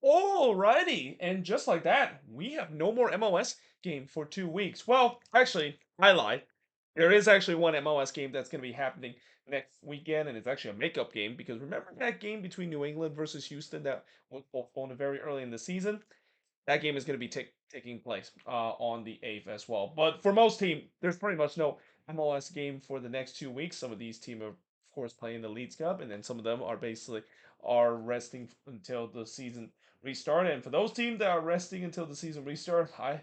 Alrighty, and just like that, we have no more MLS game for 2 weeks. Well, actually, I lied. There is actually one MLS game that's going to be happening next weekend, and it's actually a makeup game because remember that game between New England versus Houston that was postponed very early in the season? That game is going to be taking place on the 8th as well. But for most teams, there's pretty much no MLS game for the next 2 weeks. Some of these teams are, of course, playing the Leagues Cup, and then some of them are basically are resting until the season restart. And for those teams that are resting until the season restart, I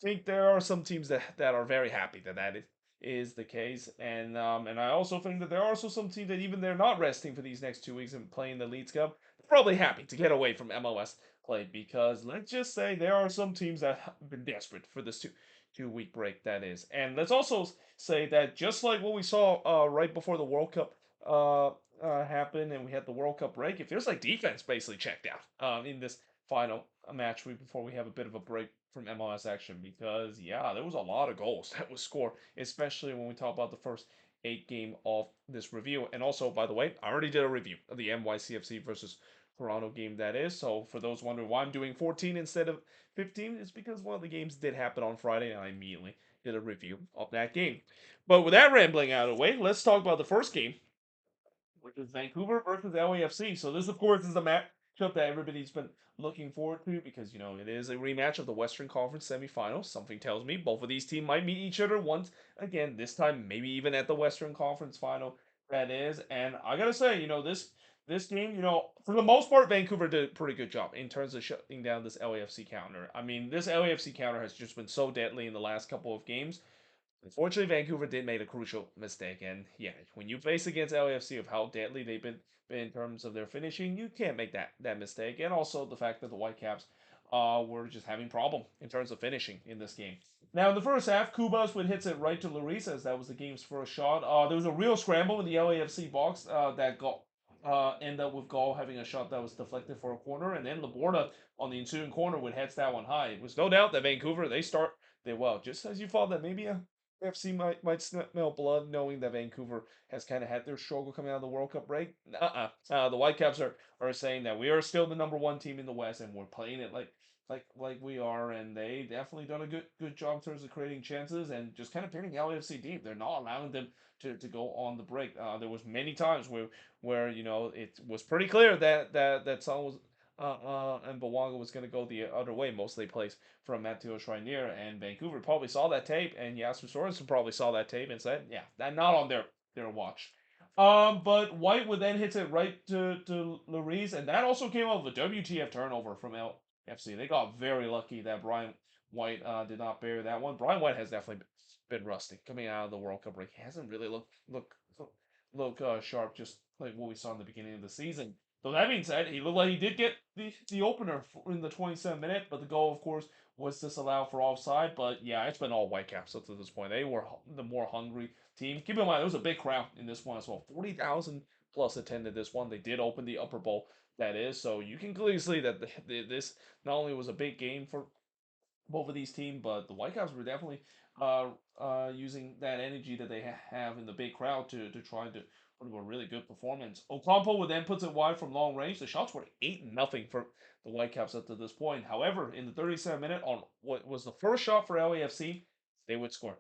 think there are some teams that are very happy that is the case. And I also think that there are also some teams that even they're not resting for these next 2 weeks and playing the Leagues Cup, probably happy to get away from MLS play because let's just say there are some teams that have been desperate for this two week break that is. And let's also say that just like what we saw right before the World Cup happened and we had the World Cup break, it feels like defense basically checked out in this final match week before we have a bit of a break from MLS action because yeah, there was a lot of goals that was scored, especially when we talk about the first 8 game of this review. And also, by the way, I already did a review of the NYCFC versus Toronto game that is. So for those wondering why I'm doing 14 instead of 15, it's because one of the games did happen on Friday and I immediately did a review of that game. But with that rambling out of the way, let's talk about the first game, which is Vancouver versus LAFC. So this, of course, is the matchup that everybody's been looking forward to because it is a rematch of the Western Conference semifinals. Something tells me both of these teams might meet each other once again. This time, maybe even at the Western Conference final. That is, and I gotta say, this game, for the most part, Vancouver did a pretty good job in terms of shutting down this LAFC counter. I mean, this LAFC counter has just been so deadly in the last couple of games. Unfortunately, Vancouver did make a crucial mistake, and yeah, when you face against LAFC of how deadly they've been in terms of their finishing, you can't make that mistake. And also the fact that the Whitecaps were just having problem in terms of finishing in this game. Now in the first half, Kubas would hits it right to Lloris as that was the game's first shot. There was a real scramble in the LAFC box that got end up with Gall having a shot that was deflected for a corner, and then Laborda on the ensuing corner would heads that one high. It was no doubt that Vancouver they well, just as you thought that maybe a FC might smell blood, knowing that Vancouver has kind of had their struggle coming out of the World Cup break. The Whitecaps are saying that we are still the number one team in the West, and we're playing it like we are, and they definitely done a good job in terms of creating chances and just kind of pinning LAFC deep. They're not allowing them to go on the break. There was many times where it was pretty clear that Son was and Bawanga was going to go the other way, mostly plays from Matteo Schreinier, and Vancouver probably saw that tape, and Jasper Sorensen probably saw that tape and said, yeah, that not on their watch. But White would then hit it right to Lloris, and that also came out of a WTF turnover from LFC. They got very lucky that Brian White did not bear that one. Brian White has definitely been rusty coming out of the World Cup break. He hasn't really look sharp, just like what we saw in the beginning of the season. So that being said, he looked like he did get the opener in the 27th minute, but the goal, of course, was disallowed for offside. But yeah, it's been all Whitecaps up to this point. They were the more hungry team. Keep in mind, there was a big crowd in this one as well. 40,000 plus attended this one. They did open the upper bowl, that is. So you can clearly see that this not only was a big game for both of these teams, but the Whitecaps were definitely using that energy that they have in the big crowd to try to put a really good performance. Ocampo would then puts it wide from long range. The shots were 8-0 for the Whitecaps up to this point. However, in the 37th minute, on what was the first shot for LAFC, they would score.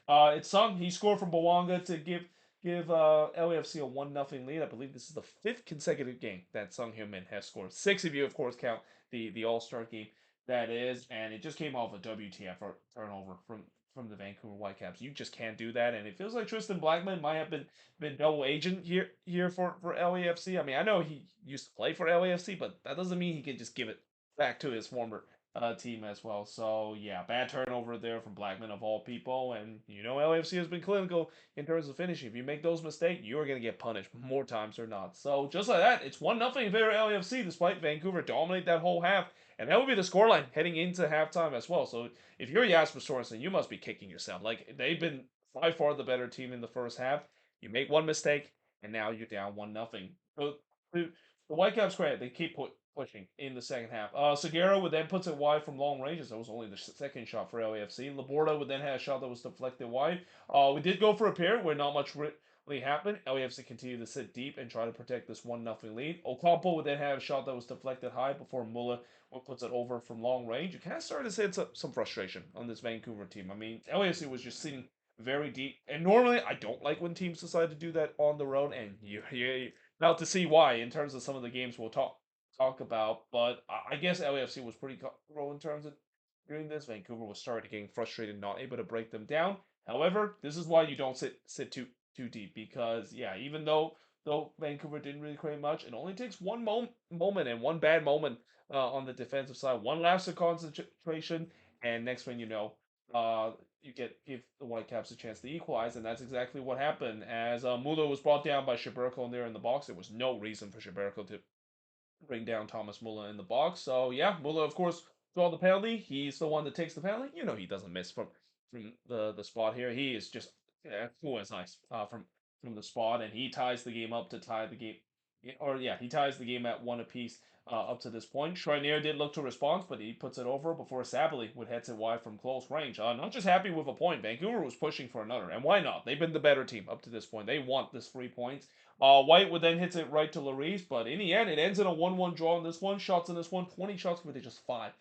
It's Sung. He scored from Bawanga to give LAFC a 1-0 lead. I believe this is the fifth consecutive game that Sung Hyun-min has scored. Six of you, of course, count the All Star game that is, and it just came off a WTF turnover from the Vancouver Whitecaps. You just can't do that, and it feels like Tristan Blackman might have been double agent here for LAFC. I mean, I know he used to play for LAFC, but that doesn't mean he can just give it back to his former team as well. So yeah, bad turnover there from Blackman of all people, and LAFC has been clinical in terms of finishing. If you make those mistakes, you are going to get punished more times or not. So just like that, it's 1-0 in favor of LAFC, despite Vancouver dominate that whole half. And that would be the scoreline heading into halftime as well. So if you're Jasper Sorensen, you must be kicking yourself. Like they've been by far the better team in the first half. You make one mistake, and now you're down 1-0. So the Whitecaps credit, they keep pushing in the second half. Segura would then puts it wide from long ranges. That was only the second shot for LAFC. Laborda would then have a shot that was deflected wide. We did go for a pair where not much happened, LAFC continued to sit deep and try to protect this 1-0 lead. Ocampo would then have a shot that was deflected high before Muller puts it over from long range. You kind of started to see some frustration on this Vancouver team. I mean, LAFC was just sitting very deep. And normally, I don't like when teams decide to do that on the road. And you now to see why in terms of some of the games we'll talk about. But I guess LAFC was pretty comfortable in terms of doing this. Vancouver was starting getting frustrated, not able to break them down. However, this is why you don't sit too deep because yeah, even though Vancouver didn't really create much, it only takes one moment and one bad moment on the defensive side, one lapse of concentration, and next thing you know, uh, you give the Whitecaps a chance to equalize, and that's exactly what happened. As Mulo was brought down by Shiberko in there in the box, there was no reason for Shiberko to bring down Thomas Muller in the box. So yeah, Muller of course draw the penalty. He's the one that takes the penalty. You know he doesn't miss from the spot here. He is just cool as ice from the spot, and he ties the game up to tie the game. Or yeah, he ties the game at one apiece up to this point. Schreiner did look to respond, but he puts it over before Sabely would head it wide from close range. Not just happy with a point, Vancouver was pushing for another, and why not? They've been the better team up to this point. They want this 3 points. White would then hits it right to Larice, but in the end, it ends in a 1-1 draw in this one. Shots in this one, 20 shots with just 5.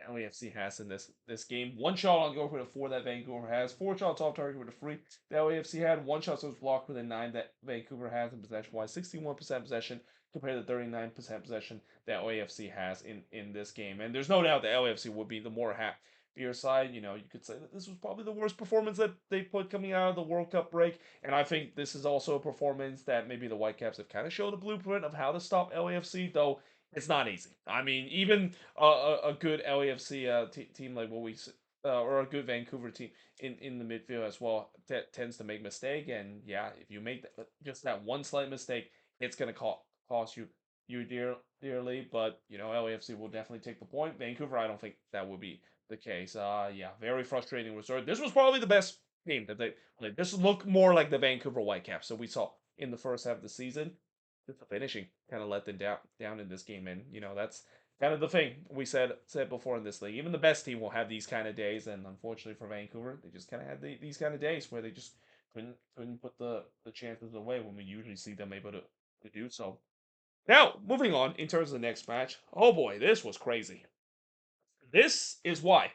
LAFC has in this game. One shot on goal with a 4 that Vancouver has. 4 shots off target with a 3 that LAFC had. 1 shot was blocked with a 9 that Vancouver has in possession-wise. 61% possession compared to 39% possession that LAFC has in this game. And there's no doubt that LAFC would be the more happier side. You know, you could say that this was probably the worst performance that they put coming out of the World Cup break. And I think this is also a performance that maybe the Whitecaps have kind of showed a blueprint of how to stop LAFC, though it's not easy. I mean, even a good LAFC team like what or a good Vancouver team in the midfield as well tends to make mistake. And yeah, if you make just that one slight mistake, it's gonna cost you dearly. But you know, LAFC will definitely take the point. Vancouver, I don't think that will be the case. Yeah, very frustrating result. This was probably the best game that they played. This looked more like the Vancouver Whitecaps that we saw in the first half of the season. Just the finishing kind of let them down in this game, and you know that's kind of the thing we said before in this league. Even the best team will have these kind of days, and unfortunately for Vancouver, they just kind of had these kind of days where they just couldn't put the chances away when we usually see them able to do so. Now, moving on in terms of the next match. Oh boy, this was crazy. This is why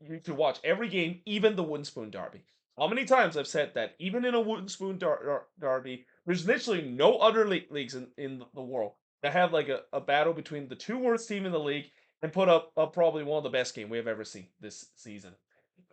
you need to watch every game, even the Wooden Spoon Derby. How many times I've said that even in a Wooden Spoon Derby, there's literally no other leagues in the world that have like a battle between the two worst team in the league and put up probably one of the best game we have ever seen this season.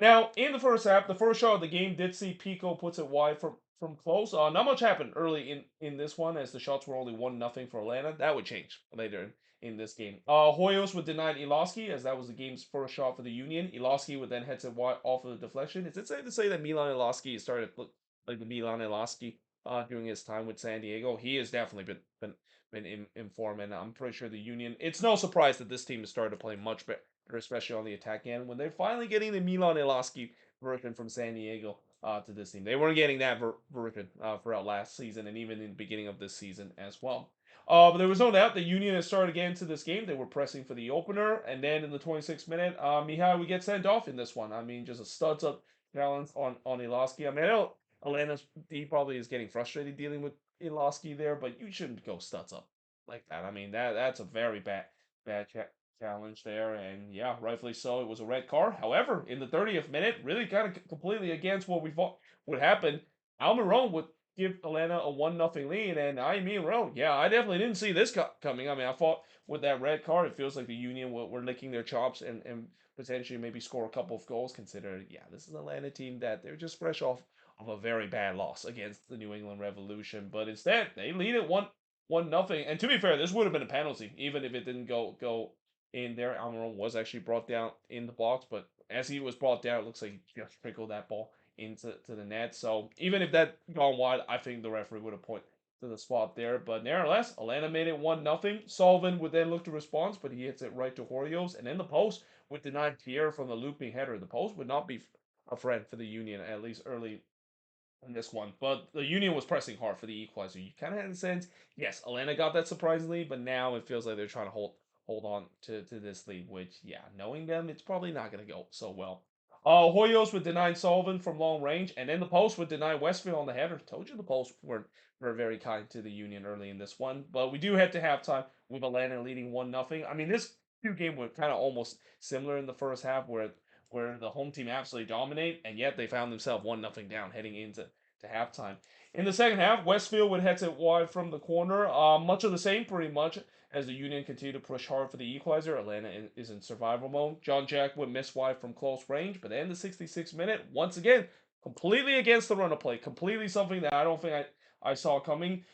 Now, in the first half, the first shot of the game did see Pico puts it wide from close. Not much happened early in this one as the shots were only 1-0 for Atlanta. That would change later in this game. Hoyos would deny Iloski as that was the game's first shot for the Union. Iloski would then head it wide off of the deflection. Is it safe to say that Milan Iloski started to look like the Milan Iloski during his time with San Diego? He has definitely been in form, and I'm pretty sure the Union. It's no surprise that this team has started to play much better, especially on the attack end, when they're finally getting the Milan Iloski version from San Diego to this team. They weren't getting that version throughout last season and even in the beginning of this season as well. But there was no doubt the Union has started getting to this game. They were pressing for the opener, and then in the 26th minute, Mihai would get sent off in this one. I mean, just a studs up challenge on Iloski. I mean, I know Atlanta's D probably is getting frustrated dealing with Iloski there, but you shouldn't go studs up like that. I mean, that's a very bad challenge there, and yeah, rightfully so. It was a red card. However, in the 30th minute, really kind of completely against what we thought would happen, Almiron would give Atlanta a 1-0 lead, and I mean, yeah, I definitely didn't see this coming. I mean, I thought with that red card, it feels like the Union were licking their chops and potentially maybe score a couple of goals. Considering, yeah, this is an Atlanta team that they're just fresh off of a very bad loss against the New England Revolution, but instead they lead it 1-0. And to be fair, this would have been a penalty, even if it didn't go in there. Almiron was actually brought down in the box, but as he was brought down, it looks like he just trickled that ball into the net. So even if that gone wide, I think the referee would have pointed to the spot there. But nevertheless, Atlanta made it 1-0. Sullivan would then look to respond, but he hits it right to Horios. And then the post would deny Pierre from the looping header. The post would not be a friend for the Union, at least early in this one. But the Union was pressing hard for the equalizer. You kind of had a sense, yes, Atlanta got that surprisingly, but now it feels like they're trying to hold on to this lead, which, yeah, knowing them, it's probably not going to go so well Hoyos would deny Sullivan from long range, and then the post would deny Westfield on the header. Told you the post were very kind to the Union early in this one, but we do head to halftime with Atlanta leading 1-0. I mean, this two game were kind of almost similar in the first half, where the home team absolutely dominate, and yet they found themselves 1-0 down heading into halftime. In the second half, Westfield would head it wide from the corner. Much of the same, pretty much, as the Union continue to push hard for the equalizer. Atlanta is in survival mode. John Jack would miss wide from close range, but then the 66th minute, once again, completely against the run of play. Completely something that I don't think I saw coming.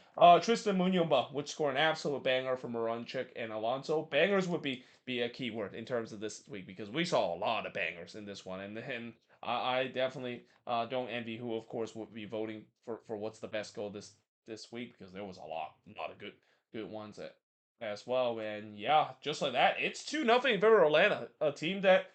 Tristan Munyumba would score an absolute banger from Moranchik and Alonso. Bangers would be a key word in terms of this week because we saw a lot of bangers in this one, and I definitely don't envy who, of course, would be voting for what's the best goal this week because there was a lot of good ones as well. And yeah, just like that, it's 2-0 in favor of Atlanta, a team that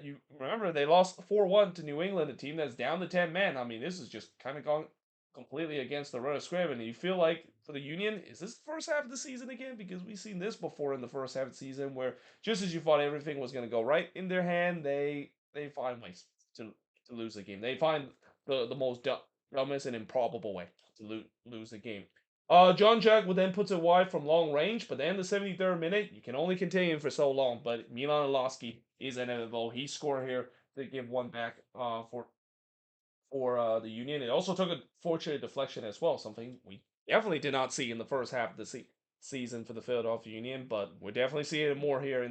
you remember they lost 4-1 to New England, a team that's down to 10 men. I mean, this is just kind of gone completely against the run of script. And you feel like for the Union, is this the first half of the season again? Because we've seen this before in the first half of the season, where just as you thought everything was going to go right in their hand, they find ways to lose the game. They find the most dumbest and improbable way to lose the game. John Jack would then puts it wide from long range, but then the 73rd minute, you can only contain him for so long. But Milan Iloski is inevitable. He scored here to give one back for the Union. It also took a fortunate deflection as well, something we definitely did not see in the first half of the season for the Philadelphia Union, but we're definitely seeing it more here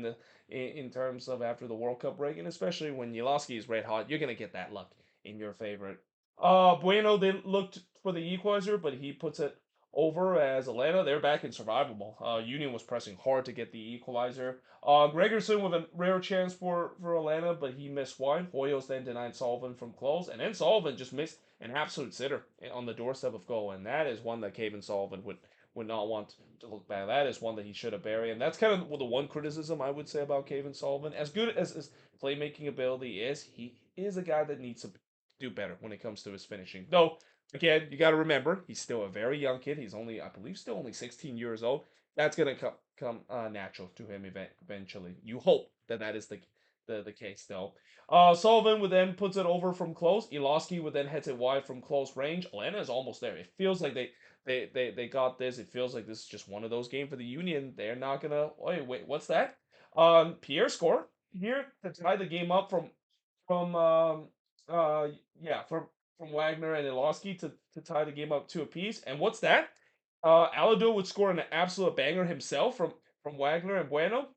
in terms of after the World Cup break, and especially when Yoloski is red hot, you're gonna get that luck in your favorite. Bueno, they looked for the equalizer, but he puts it over as Atlanta. They're back in survivable. Union was pressing hard to get the equalizer. Gregerson with a rare chance for Atlanta, but he missed wide. Hoyos then denied Sullivan from close, and then Sullivan just missed an absolute sitter on the doorstep of goal, and that is one that Caven Sullivan would not want to look back. That is one that he should have buried, and that's kind of the one criticism I would say about Caven Sullivan. As good as his playmaking ability is, he is a guy that needs to do better when it comes to his finishing. Though, again, you got to remember he's still a very young kid. He's only, I believe, still only 16 years old. That's gonna come natural to him eventually. You hope that is the case though. Sullivan would then puts it over from close. Iloski would then hit it wide from close range. Atlanta is almost there. It feels like they got this. It feels like this is just one of those games for the Union. They're not gonna. Wait, what's that? Pierre scored here to tie the game up from yeah from Wagner and Iloski to tie the game up 2 apiece. And what's that? Alado would score an absolute banger himself from Wagner and Bueno.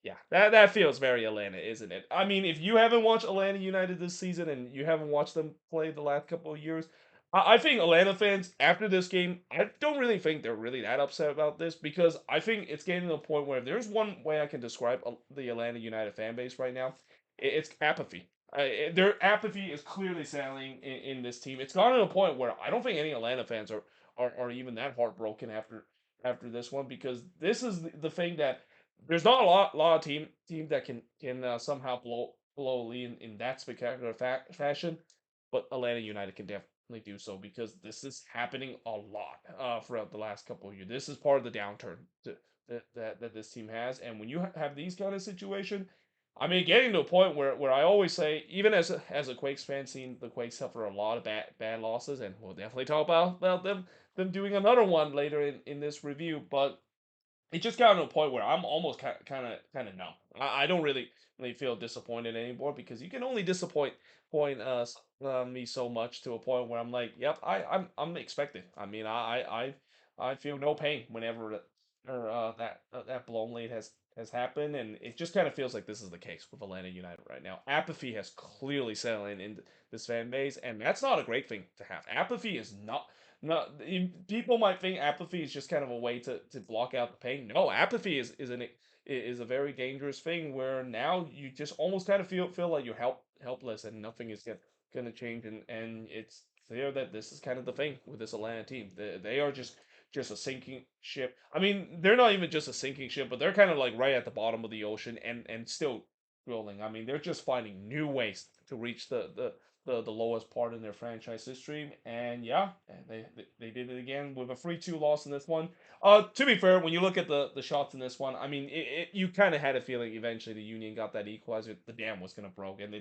Yeah, that feels very Atlanta, isn't it? I mean, if you haven't watched Atlanta United this season and you haven't watched them play the last couple of years, I think Atlanta fans after this game, I don't really think they're really that upset about this because I think it's getting to the point where if there's one way I can describe the Atlanta United fan base right now, it's apathy. Their apathy is clearly selling in this team. It's gotten to a point where I don't think any Atlanta fans are even that heartbroken after this one because this is the thing that there's not a lot of team that can somehow blow a lead in that spectacular fashion, but Atlanta United can definitely do so because this is happening a lot throughout the last couple of years. This is part of the downturn that this team has, and when you have these kind of situation, I mean, getting to a point where I always say, even as a Quakes fan, seeing the Quakes suffer a lot of bad losses, and we'll definitely talk about them doing another one later in this review, but it just got to a point where I'm almost kind of numb. I don't really feel disappointed anymore because you can only point me so much to a point where I'm like, yep, I'm expected. I mean, I feel no pain whenever that blown lead has happened, and it just kind of feels like this is the case with Atlanta United right now. Apathy has clearly settled in this fan base, and that's not a great thing to have. Apathy is not no, people might think apathy is just kind of a way to block out the pain. No, apathy is a very dangerous thing where now you just almost kind of feel like you're helpless and nothing is gonna change and it's clear that this is kind of the thing with this Atlanta team. They are just a sinking ship. I mean, they're not even just a sinking ship, but they're kind of like right at the bottom of the ocean and still rolling. I mean, they're just finding new ways to reach the lowest part in their franchise history. And yeah, they did it again with a 3-2 loss in this one. To be fair, when you look at the shots in this one, I mean, you kind of had a feeling eventually the Union got that equalizer. The dam was going to broke, and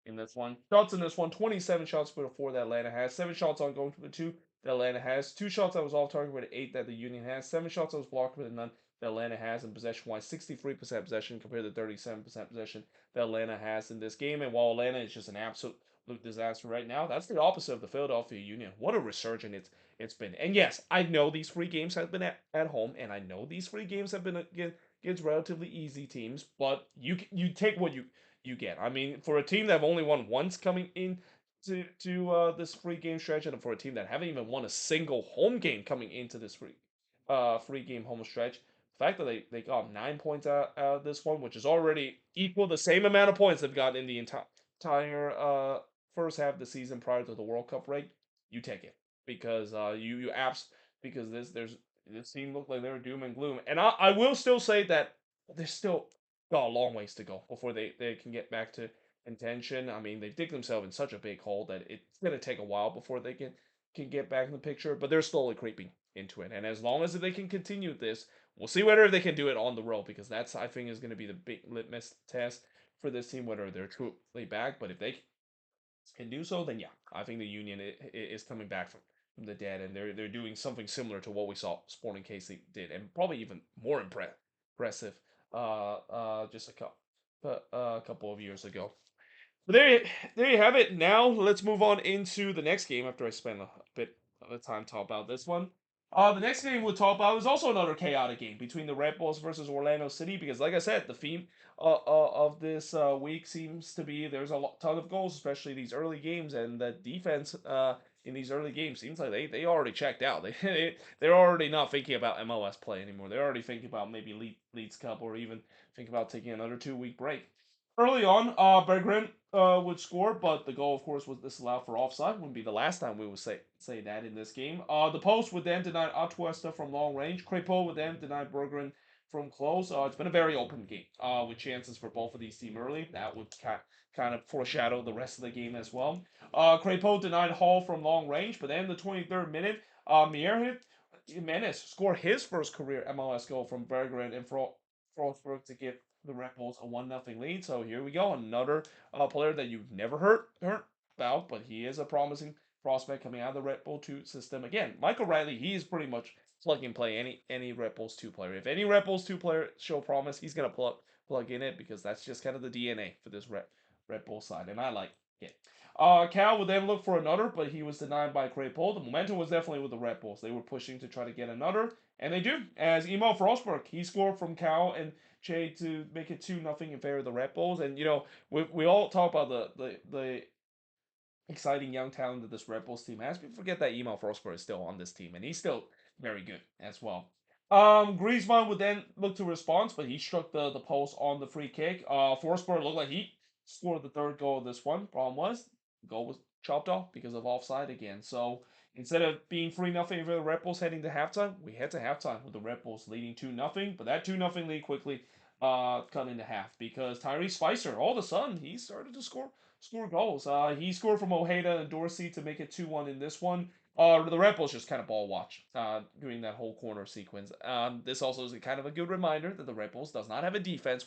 in this one. Shots in this one, 27 shots before that Atlanta has, 7 shots on goal for the 2 that Atlanta has, 2 shots that was off target with 8 that the Union has, 7 shots that was blocked with none that Atlanta has, and possession-wise, 63% possession compared to 37% possession that Atlanta has in this game. And while Atlanta is just an absolute disaster right now, that's the opposite of the Philadelphia Union. What a resurgence it's been. And yes, I know these 3 games have been at home, and I know these 3 games have been against relatively easy teams, but you take what you get. I mean, for a team that have only won once coming in to this 3 game stretch, and for a team that haven't even won a single home game coming into this 3 game home stretch, the fact that they got 9 points out of this one, which is already equal the same amount of points they've got in the entire first half of the season prior to the World Cup break, you take it because you apps because this team looked like they were doom and gloom, and I will still say that there's still got a long ways to go before they can get back to contention. I mean, they dig themselves in such a big hole that it's gonna take a while before they can get back in the picture, but they're slowly creeping into it. And as long as they can continue this, we'll see whether they can do it on the road because that's I think is going to be the big litmus test for this team whether they're truly back. But if they can do so, then yeah, I think the Union is coming back from the dead, and they're doing something similar to what we saw Sporting KC did, and probably even more impressive. Just a couple of years ago. But there you have it. Now let's move on into the next game after I spend a bit of time talking about this one. The next game we'll talk about is also another chaotic game between the Red Bulls versus Orlando City because, like I said, the theme of this week seems to be there's a ton of goals, especially these early games, and the defense in these early games seems like they already checked out. They're already not thinking about MLS play anymore. They're already thinking about maybe Leeds Cup or even thinking about taking another 2 week break. Early on, Berggren would score, but the goal, of course, was disallowed for offside. Wouldn't be the last time we would say that in this game. The post would then deny Atuesta from long range. Crepeau would then deny Berggren from close. It's been a very open game with chances for both of these teams early. That would kind of foreshadow the rest of the game as well. Crepeau denied Hall from long range, but then in the 23rd minute, Jimenez scored his first career MLS goal from Berggren and Frostberg to give the Red Bulls a 1-0 lead. So here we go, another player that you've never heard about, but he is a promising prospect coming out of the Red Bull 2 system. Again, Michael Riley, he is pretty much plug and play any Red Bulls 2 player. If any Red Bulls 2 player show promise, he's gonna plug in it because that's just kind of the DNA for this Red Bull side, and I like it. Cal would then look for another, but he was denied by Crepeau. The momentum was definitely with the Red Bulls. They were pushing to try to get another, and they do. As Emo Frostberg, he scored from Cal and Che to make it 2-0 in favor of the Red Bulls. And we all talk about the exciting young talent that this Red Bulls team has. But forget that Emo Frostberg is still on this team, and he's still very good as well. Griezmann would then look to respond, but he struck the post on the free kick. Forsberg looked like he scored the third goal of this one. Problem was, the goal was chopped off because of offside again. So instead of being 3-0 for the Red Bulls heading to halftime, we head to halftime with the Red Bulls leading 2-0. But that 2-0 lead quickly cut into half because Tyrese Spicer, all of a sudden, he started to score goals. He scored from Ojeda and Dorsey to make it 2-1 in this one. The Red Bulls just kind of ball watch during that whole corner sequence. This also is kind of a good reminder that the Red Bulls does not have a defense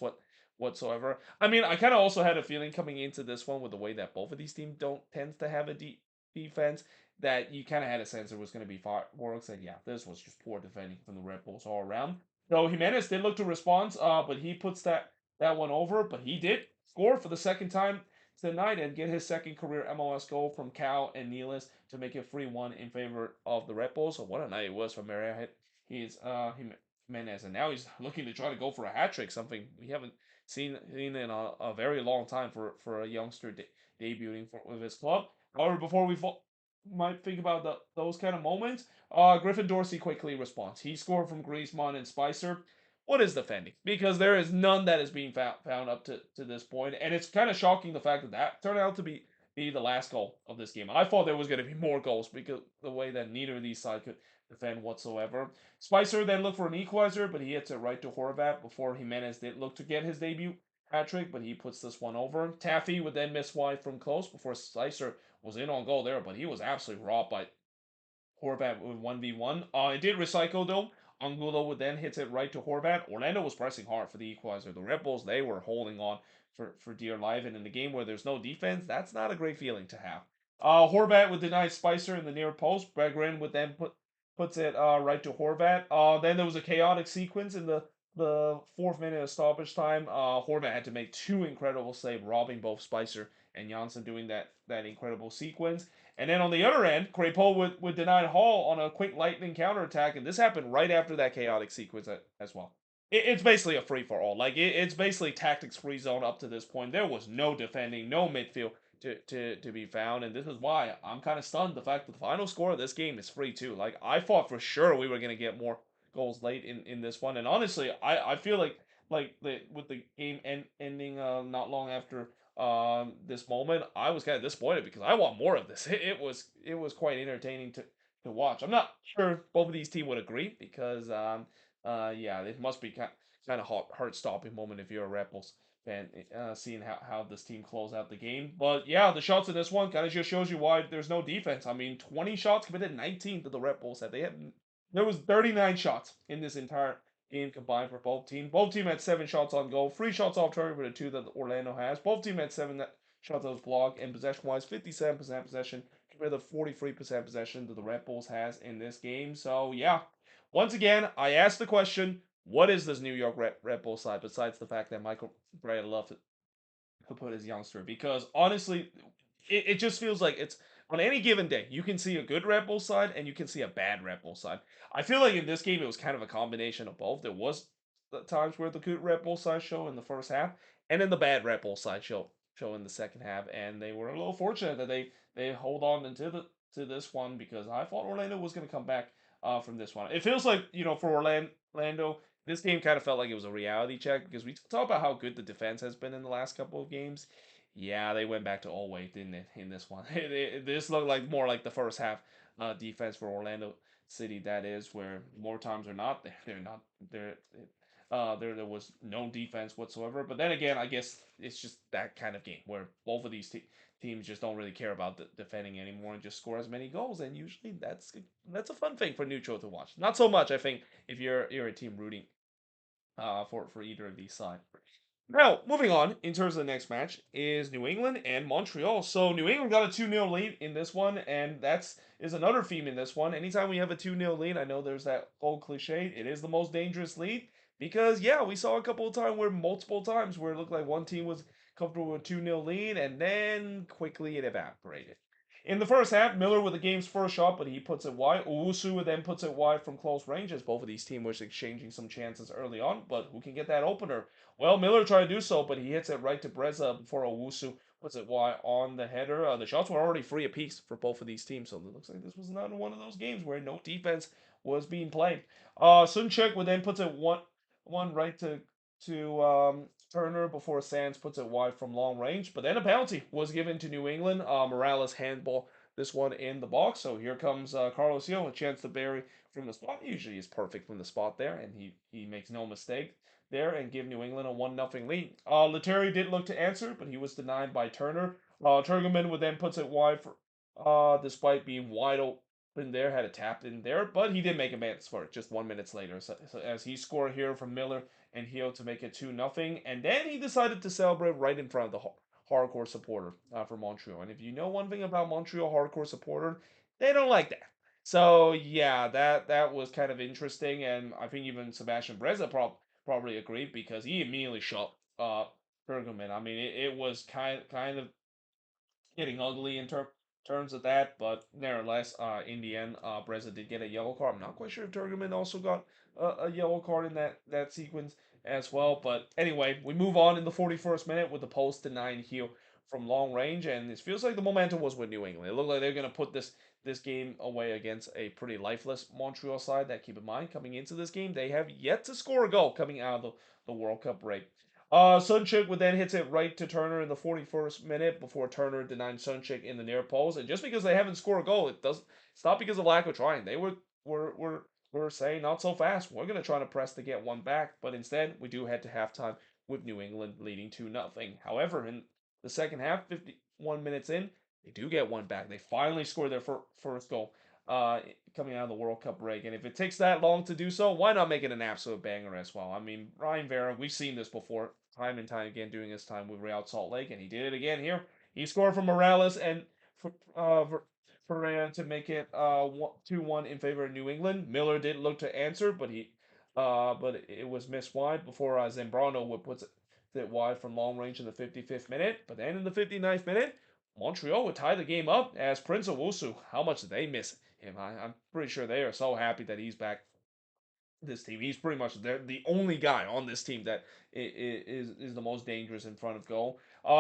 whatsoever. I mean, I kind of also had a feeling coming into this one with the way that both of these teams don't tend to have a defense that you kind of had a sense it was going to be fireworks. And yeah, this was just poor defending from the Red Bulls all around. So Jimenez did look to respond, but he puts that one over. But he did score for the second time tonight and get his second career MLS goal from Cal and Nealis to make it 3-1 in favor of the Red Bulls. So what a night it was for Maria. Jimenez, and now he's looking to try to go for a hat trick, something we haven't seen in a very long time for a youngster debuting with his club. However, before we might think about those kind of moments, Griffin Dorsey quickly responds. He scored from Griezmann and Spicer. What is defending? Because there is none that is being found up to this point, and it's kind of shocking the fact that turned out to be the last goal of this game. I thought there was going to be more goals because the way that neither of these sides could defend whatsoever. Spicer then looked for an equalizer, but he hits it right to Horvat before Jimenez did look to get his debut hat trick, but he puts this one over. Taffy would then miss wide from close before Spicer was in on goal there, but he was absolutely robbed by Horvat with 1v1. It did recycle though. Angulo would then hits it right to Horvat. Orlando was pressing hard for the equalizer. The Red Bulls, they were holding on for dear life. And in the game where there's no defense, that's not a great feeling to have. Horvat would deny Spicer in the near post. Berggren would then puts it right to Horvat. Then there was a chaotic sequence in the fourth minute of stoppage time. Horvat had to make two incredible saves, robbing both Spicer and Janssen doing that incredible sequence. And then on the other end, Crepeau would deny Hall on a quick lightning counterattack, and this happened right after that chaotic sequence as well. It's basically a free for all. Like it's basically tactics free zone up to this point. There was no defending, no midfield to be found, and this is why I'm kind of stunned. The fact that the final score of this game is 3-2. Like I thought for sure we were gonna get more goals late in this one, and honestly, I feel like with the game ending not long after this moment, I was kind of disappointed because I want more of this. It was quite entertaining to watch. I'm not sure both of these teams would agree because yeah, it must be kind of heart stopping moment if you're a Rebels fan, seeing how this team close out the game. But yeah, the shots in this one kind of just shows you why there's no defense. I mean, 20 shots committed, 19 to the Red Bulls had. There was 39 shots in this entire game combined for both teams. Both teams had 7 shots on goal, 3 shots off target for the 2 that Orlando has. Both teams had 7 shots that was blocked, and possession-wise, 57% possession compared to 43% possession that the Red Bulls has in this game. So yeah, once again, I asked the question: what is this New York Red Bull side besides the fact that Michael Bray loved to put his youngster? Because honestly, it just feels like it's on any given day you can see a good Red Bull side and you can see a bad Red Bull side. I feel like in this game it was kind of a combination of both. There was the times where the good Red Bull side show in the first half, and then the bad Red Bull side show in the second half, and they were a little fortunate that they hold on into to this one because I thought Orlando was going to come back from this one. It feels like for Orlando, this game kind of felt like it was a reality check because we talk about how good the defense has been in the last couple of games. Yeah, they went back to all weight, didn't it, in this one? This looked like more like the first half defense for Orlando City. That is where more times are not they're not there. There was no defense whatsoever. But then again, I guess it's just that kind of game where both of these teams just don't really care about defending anymore and just score as many goals. And usually that's a fun thing for neutral to watch. Not so much, I think, if you're a team rooting for either of these sides. Now, moving on, in terms of the next match, is New England and Montreal. So New England got a 2-0 lead in this one, and that's is another theme in this one. Anytime we have a 2-0 lead, I know there's that old cliche, it is the most dangerous lead. Because yeah, we saw a couple of times where multiple times where it looked like one team was comfortable with a 2-0 lead, and then quickly it evaporated. In the first half, Miller with the game's first shot, but he puts it wide. Owusu then puts it wide from close range as both of these teams were exchanging some chances early on, but who can get that opener? Well, Miller tried to do so, but he hits it right to Breza before Owusu puts it wide on the header. The shots were already free apiece for both of these teams, so it looks like this was not one of those games where no defense was being played. Sunchek would then puts it one right to Turner before Sands puts it wide from long range. But then a penalty was given to New England. Morales handball this one in the box. So here comes Carlos Hill, a chance to bury from the spot. Usually is perfect from the spot there, and he makes no mistake there and give New England a 1-0 lead. Letary did look to answer, but he was denied by Turner. Turgelman would then puts it wide for despite being wide open there, had a tap in there, but he did make amends for it just 1 minute later. So as he scored here from Miller and Hill to make it 2-0, and then he decided to celebrate right in front of the hardcore supporter for Montreal. And if you know one thing about Montreal hardcore supporter, they don't like that. So yeah, that was kind of interesting, and I think even Sebastian Breza probably agreed because he immediately shot Bergman. I mean, it was kind of getting ugly in terms of that, but nevertheless, in the end, Breza did get a yellow card. I'm not quite sure if Turgelman also got a yellow card in that sequence as well. But anyway, we move on in the 41st minute with the post to 9 heel from long range, and it feels like the momentum was with New England. It looked like they're going to put this game away against a pretty lifeless Montreal side. That, keep in mind, coming into this game, they have yet to score a goal coming out of the World Cup break. Sunchik would then hits it right to Turner in the 41st minute before Turner denied Sunchik in the near post. And just because they haven't scored a goal, it's not because of lack of trying. They were saying not so fast. We're gonna try to press to get one back, but instead we do head to halftime with New England leading 2-0. However, in the second half, 51 minutes in, they do get one back. They finally score their first goal uh, coming out of the World Cup break. And if it takes that long to do so, why not make it an absolute banger as well? I mean, Ryan Vera, we've seen this before, time and time again, doing his time with Real Salt Lake, and he did it again here. He scored for Morales and for Ferreira to make it 2-1 in favor of New England. Miller did look to answer, but it was missed wide before Zambrano would put it wide from long range in the 55th minute. But then in the 59th minute, Montreal would tie the game up as Prince Owusu. How much did they miss him? I'm pretty sure they are so happy that he's back this team. He's pretty much the only guy on this team that is the most dangerous in front of goal.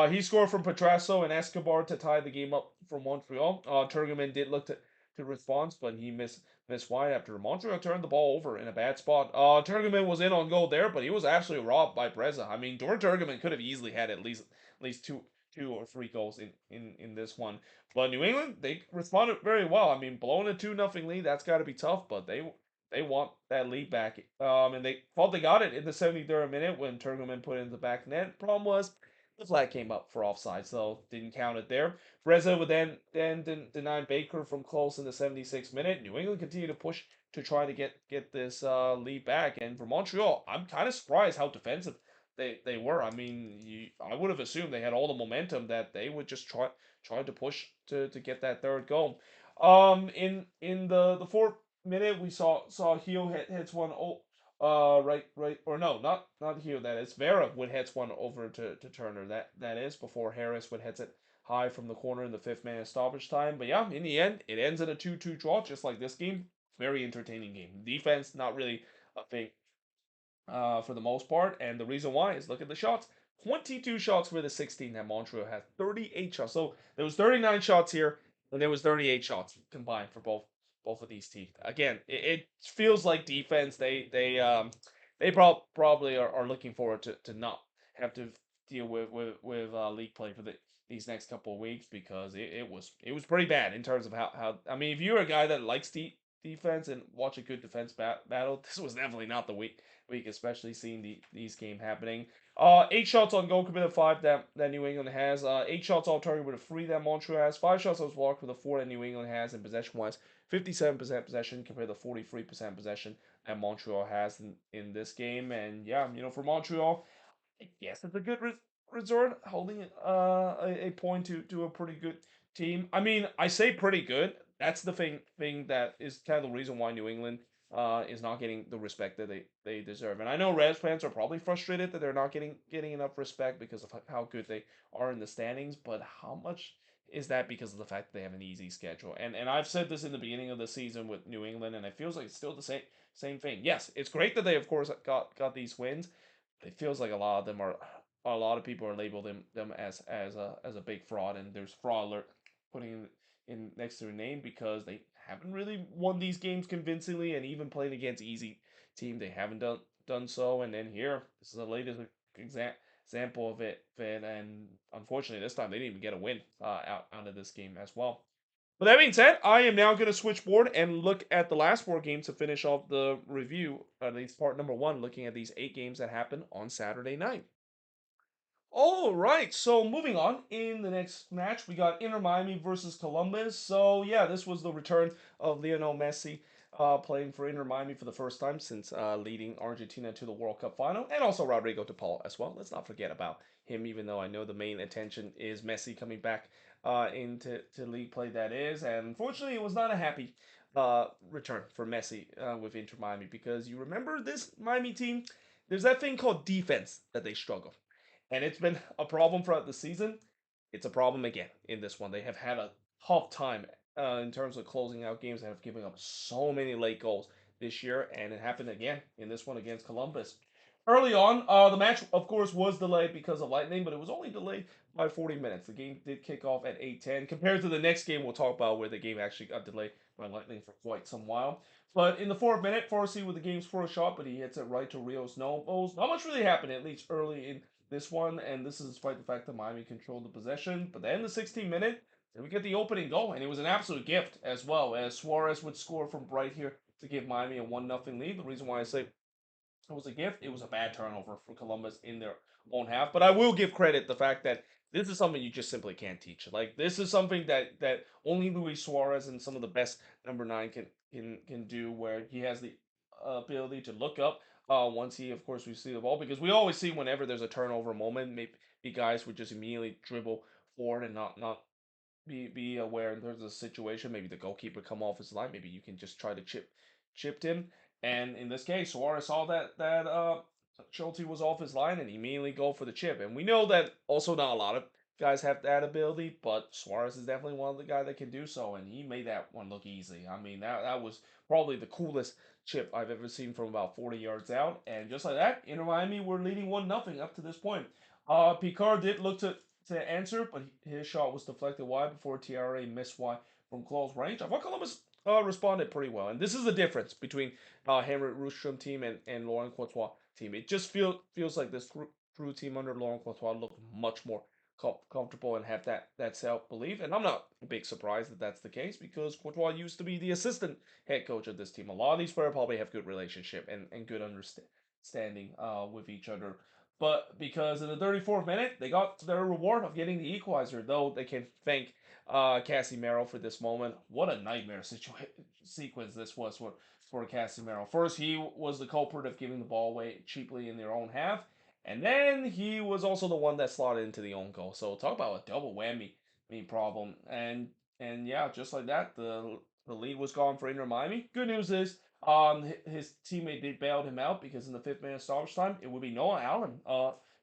He scored from Petrasso and Escobar to tie the game up for Montreal. Turgeman did look to respond, but he missed wide after Montreal turned the ball over in a bad spot. Turgeman was in on goal there, but he was absolutely robbed by Breza. I mean, Dor Turgeman could have easily had at least two or three goals in this one. But New England, they responded very well. I mean, blowing a 2-0 lead, that's got to be tough, but they want that lead back. And they thought they got it in the 73rd minute when Turgelman put it in the back net. Problem was, the flag came up for offside, so didn't count it there. Reza would then deny Baker from close in the 76th minute. New England continued to push to try to get this lead back. And for Montreal, I'm kind of surprised how defensive they were. I mean, I would have assumed they had all the momentum that they would just try to push to get that third goal. In the fourth minute, we saw Hio hits one. Right, or no, not Hio. That is Vera would hits one over to Turner. That is before Harris would hits it high from the corner in the 5th minute stoppage time. But yeah, in the end, it ends in a 2-2 draw, just like this game. Very entertaining game. Defense not really a thing for the most part. And the reason why is look at the shots. 22 shots for the 16 that Montreal had. 38 shots. So there was 39 shots here, and there was 38 shots combined for both of these teams. Again, it feels like defense. They probably are looking forward to not have to deal with league play for these next couple of weeks because it was pretty bad in terms of how I mean if you're a guy that likes defense and watch a good defense battle, this was definitely not the week, especially seeing these game happening. 8 shots on goal compared to 5 that New England has. 8 shots all target with a 3 that Montreal has. 5 shots was blocked with a 4 that New England has. And possession wise, 57% possession compared to 43% possession that Montreal has in this game. And yeah, for Montreal, I guess it's a good resort holding a point to a pretty good team. I mean, I say pretty good. That's the thing that is kind of the reason why New England is not getting the respect that they deserve. And I know Reds fans are probably frustrated that they're not getting enough respect because of how good they are in the standings. But how much is that because of the fact that they have an easy schedule? And I've said this in the beginning of the season with New England, and it feels like it's still the same thing. Yes, it's great that they of course got these wins. It feels like a lot of people are labeled them as a big fraud, and there's fraud alert putting in next to their name because they haven't really won these games convincingly, and even playing against easy team they haven't done so. And then here, this is the latest example of it, and unfortunately this time they didn't even get a win out of this game as well. With that being said, I am now going to switch board and look at the last 4 games to finish off the review, at least part number 1, looking at these 8 games that happened on Saturday night. All right, so moving on in the next match, we got Inter Miami versus Columbus. So yeah, this was the return of Lionel Messi playing for Inter Miami for the first time since leading Argentina to the World Cup final, and also Rodrigo de Paul as well. Let's not forget about him, even though I know the main attention is Messi coming back into league play. That is, and unfortunately, it was not a happy return for Messi with Inter Miami because you remember this Miami team. There's that thing called defense that they struggle, and it's been a problem throughout the season. It's a problem again in this one. They have had a tough time in terms of closing out games. They have given up so many late goals this year, and it happened again in this one against Columbus. Early on, the match, of course, was delayed because of lightning, but it was only delayed by 40 minutes. The game did kick off at 8:10, compared to the next game we'll talk about, where the game actually got delayed by lightning for quite some while. But in the 4th minute, Farsi with the game's first shot, but he hits it right to Rio's nose. Not much really happened, at least early in this one, and this is despite the fact that Miami controlled the possession. But then the 16th minute, then we get the opening goal, and it was an absolute gift as well, as Suarez would score from right here to give Miami a 1-0 lead. The reason why I say it was a gift. It was a bad turnover for Columbus in their own half. But I will give credit the fact that this is something you just simply can't teach. Like this is something that only Luis Suarez and some of the best number 9 can do, where he has the ability to look up once he of course receives the ball, because we always see whenever there's a turnover moment, maybe guys would just immediately dribble forward and not be aware there's a situation. Maybe the goalkeeper come off his line. Maybe you can just try to chipped him. And in this case, Suarez saw that Schulte was off his line and he immediately go for the chip. And we know that also not a lot of guys have that ability, but Suarez is definitely one of the guys that can do so, and he made that one look easy. I mean, that was probably the coolest chip I've ever seen from about 40 yards out. And just like that, Inter Miami were leading 1-0 up to this point. Picard did look to answer, but his shot was deflected wide before TRA missed wide from close range. I thought Columbus responded pretty well, and this is the difference between Henrik Rustrom team and Laurent Courtois team. It just feels like this crew team under Laurent Courtois looked much more comfortable and have that self belief. And I'm not a big surprised that that's the case, because Courtois used to be the assistant head coach of this team. A lot of these players probably have good relationship and good understanding with each other. But because in the 34th minute, they got their reward of getting the equalizer, though they can thank Casimiro for this moment. What a nightmare sequence this was for Casimiro. First, he was the culprit of giving the ball away cheaply in their own half, and then he was also the one that slotted into the own goal. So talk about a double whammy problem. And yeah, just like that, the lead was gone for Inter Miami. Good news is his teammate did bailed him out, because in the 5th minute stoppage time, it would be Noah Allen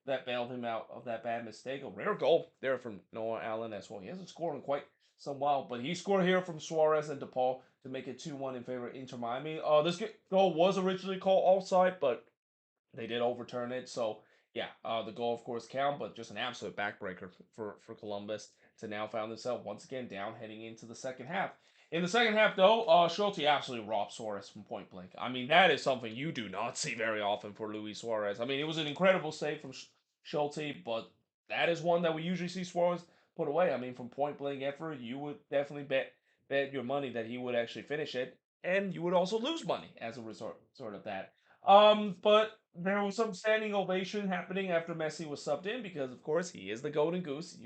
that bailed him out of that bad mistake. A rare goal there from Noah Allen as well. He hasn't scored in quite some while, but he scored here from Suarez and DePaul to make it 2-1 in favor of Inter Miami. This goal was originally called offside, but they did overturn it. So yeah, the goal of course count, but just an absolute backbreaker for Columbus to now find themselves once again down heading into the second half. In the second half, though, Schulte absolutely robbed Suarez from point blank. I mean, that is something you do not see very often for Luis Suarez. I mean, it was an incredible save from Schulte, but that is one that we usually see Suarez put away. I mean, from point blank effort, you would definitely bet your money that he would actually finish it, and you would also lose money as a result sort of that. But there was some standing ovation happening after Messi was subbed in, because of course he is the golden goose.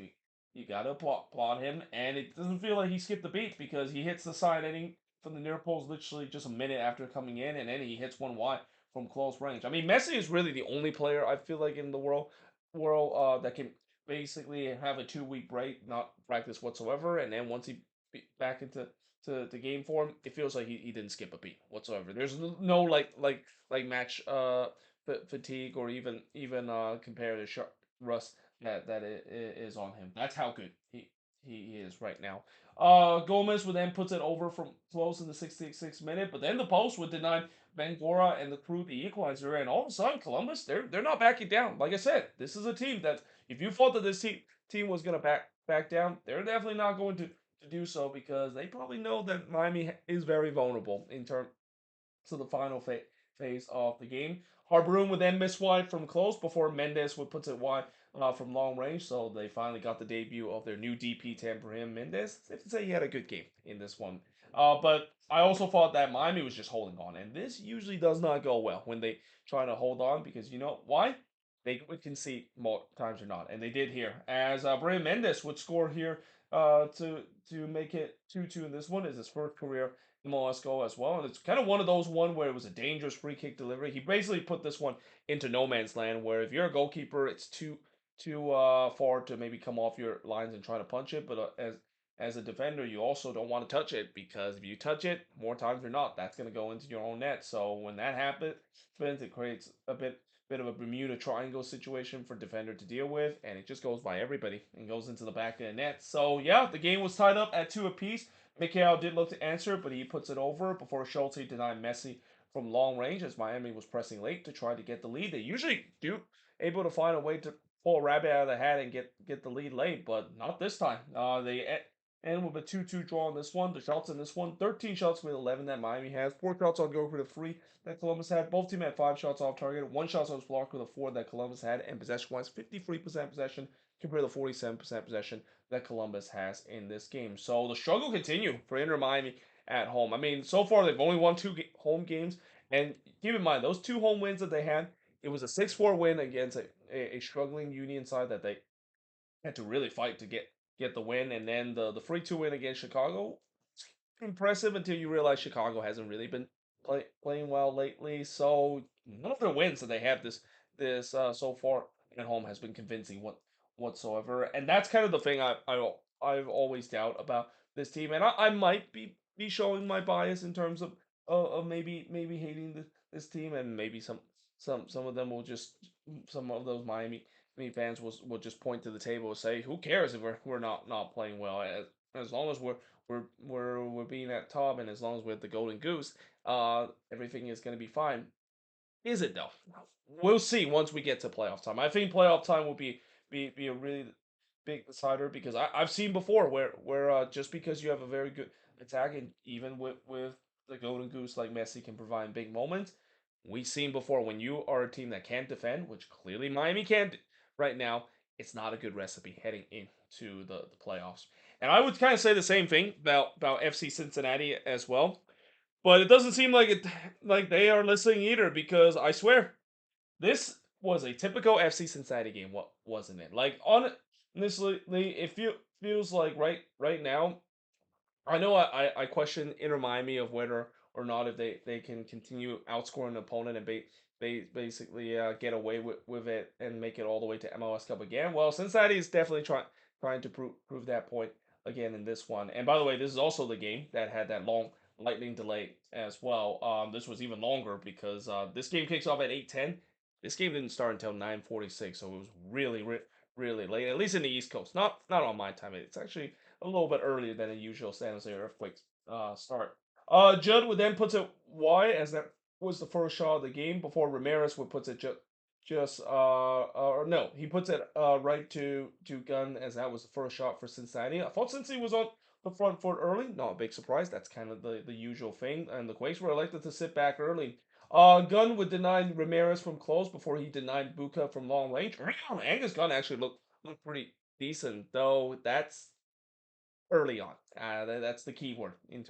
You gotta applaud him, and it doesn't feel like he skipped a beat, because he hits the side ending from the near post literally just a minute after coming in, and then he hits one wide from close range. I mean, Messi is really the only player I feel like in the world that can basically have a 2 week break, not practice whatsoever, and then once he back into to game form, it feels like he didn't skip a beat whatsoever. There's no like match fatigue, or even comparative rust that it is on him. That's how good he is right now. Gomez would then puts it over from close in the 66th minute, but then the post would deny Bangora and the crew the equalizer, and all of a sudden Columbus they're not backing down. Like I said, this is a team that if you thought that this team was gonna back down, they're definitely not going to do so, because they probably know that Miami is very vulnerable in terms to the final phase of the game. Harbaroon would then miss wide from close before Mendes would put it wide from long range. So they finally got the debut of their new DP Tambourine Mendes. Safe to say he had a good game in this one. But I also thought that Miami was just holding on, and this usually does not go well when they try to hold on, because you know why? They would concede more times or not, and they did here. As Brian Mendes would score here to make it 2-2 in this one, is his first career MLS goal as well. And it's kind of one of those one where it was a dangerous free kick delivery. He basically put this one into no man's land, where if you're a goalkeeper, it's too far to maybe come off your lines and try to punch it. But as a defender, you also don't want to touch it, because if you touch it more times or not, that's going to go into your own net. So when that happens, it creates a bit of a Bermuda Triangle situation for defender to deal with, and it just goes by everybody and goes into the back of the net. So yeah, the game was tied up at 2 apiece. Mikhail did look to answer, but he puts it over before Schulte denied Messi from long range, as Miami was pressing late to try to get the lead. They usually do able to find a way to pull a rabbit out of the hat and get the lead late, but not this time. They end with a 2-2 draw on this one. The shots in this one, 13 shots with 11 that Miami has, 4 shots on goal for the 3 that Columbus had. Both teams had 5 shots off target, 1 shot was blocked with a 4 that Columbus had, and possession-wise, 53% possession compared to 47% possession that Columbus has in this game. So the struggle continued for Inter Miami at home. I mean, so far they've only won 2 home games, And keep in mind, those two home wins that they had, it was a 6-4 win against a struggling Union side that they had to really fight to get the win, and then the 3-2 win against Chicago, impressive until you realize Chicago hasn't really been playing well lately. So none of their wins that they have this so far at home has been convincing whatsoever, and that's kind of the thing I've always doubt about this team, and I might be showing my bias in terms of maybe hating this team, and maybe some of them will just some of those Miami fans will just point to the table and say, who cares if we're not playing well, as long as we're being at top, and as long as we're the golden goose, everything is going to be fine. Is it though? We'll see once we get to playoff time. I think playoff time will be a really big decider, because I've seen before where just because you have a very good attack, and even with the golden goose like Messi can provide big moments, we've seen before when you are a team that can't defend, which clearly Miami can't right now, it's not a good recipe heading into the playoffs. And I would kind of say the same thing about FC Cincinnati as well. But it doesn't seem like they are listening either, because I swear this was a typical FC Cincinnati game. What wasn't it? Like honestly, feels like right now. I know I question Inter Miami of whether or not if they can continue outscoring an opponent and basically get away with it and make it all the way to MLS Cup again. Well, Cincinnati is definitely trying to prove that point again in this one. And by the way, this is also the game that had that long lightning delay as well. This was even longer because this game kicks off at 8:10. This game didn't start until 9:46, so it was really late, at least in the East Coast. Not on my time. It's actually a little bit earlier than a usual San Jose Earthquakes start. Judd would then puts it wide, as that was the first shot of the game, before Ramirez would puts it just or no, he puts it right to Gunn, as that was the first shot for Cincinnati. I thought since he was on the front foot early, not a big surprise. That's kind of the usual thing, and the Quakes were elected to sit back early. Gunn would deny Ramirez from close before he denied Buka from long range. Angus Gunn actually looked pretty decent, though. That's early on. That's the key word in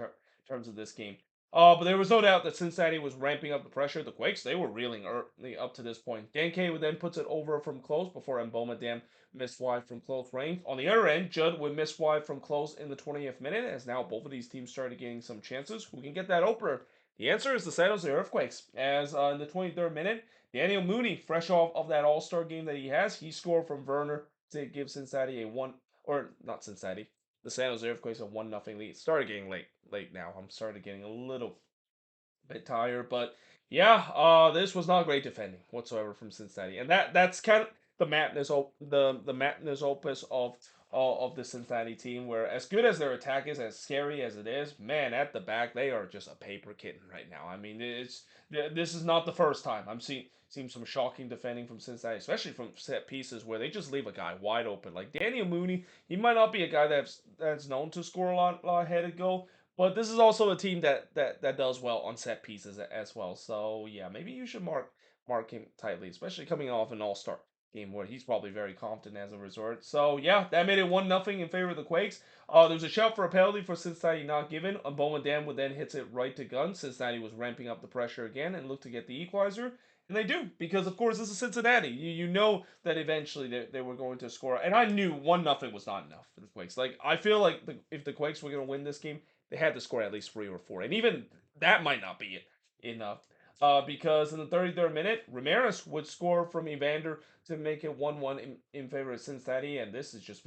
terms of this game. But there was no doubt that Cincinnati was ramping up the pressure. The Quakes, they were reeling early up to this point. Dan K would then puts it over from close before Mboma Dam missed wide from close range. On the other end, Judd would miss wide from close in the 20th minute, as now both of these teams started getting some chances. Who can get that opener? The answer is the San Jose Earthquakes, as in the 23rd minute, Daniel Mooney, fresh off of that All-Star game that he has, he scored from Werner to give Cincinnati a one, or not Cincinnati, the San Jose Earthquakes a 1-0 lead. Started getting late now. I'm started getting a little bit tired, but yeah, this was not great defending whatsoever from Cincinnati, and that's kind of the madness opus of the Cincinnati team. Where as good as their attack is, as scary as it is, man, at the back they are just a paper kitten right now. I mean, this is not the first time I'm seeing some shocking defending from Cincinnati, especially from set pieces where they just leave a guy wide open. Like Daniel Mooney, he might not be a guy that's known to score a lot headed goal, but this is also a team that does well on set pieces as well. So yeah, maybe you should mark him tightly, especially coming off an All-Star game where he's probably very confident as a resort. So yeah, that made it 1-0 in favor of the Quakes. There was a shout for a penalty for Cincinnati not given. Bowman Dam would then hits it right to Gunn. Cincinnati was ramping up the pressure again and looked to get the equalizer. And they do, because of course this is Cincinnati. You know that eventually they were going to score. And I knew 1-0 was not enough for the Quakes. Like I feel like if the Quakes were going to win this game, they had to score at least 3 or 4. And even that might not be enough. Because in the 33rd minute, Ramirez would score from Evander to make it 1-1 in favor of Cincinnati. And this is just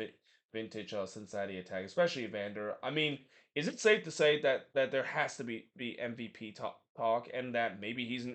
vintage Cincinnati attack, especially Evander. I mean, is it safe to say that there has to be MVP talk, and that maybe he's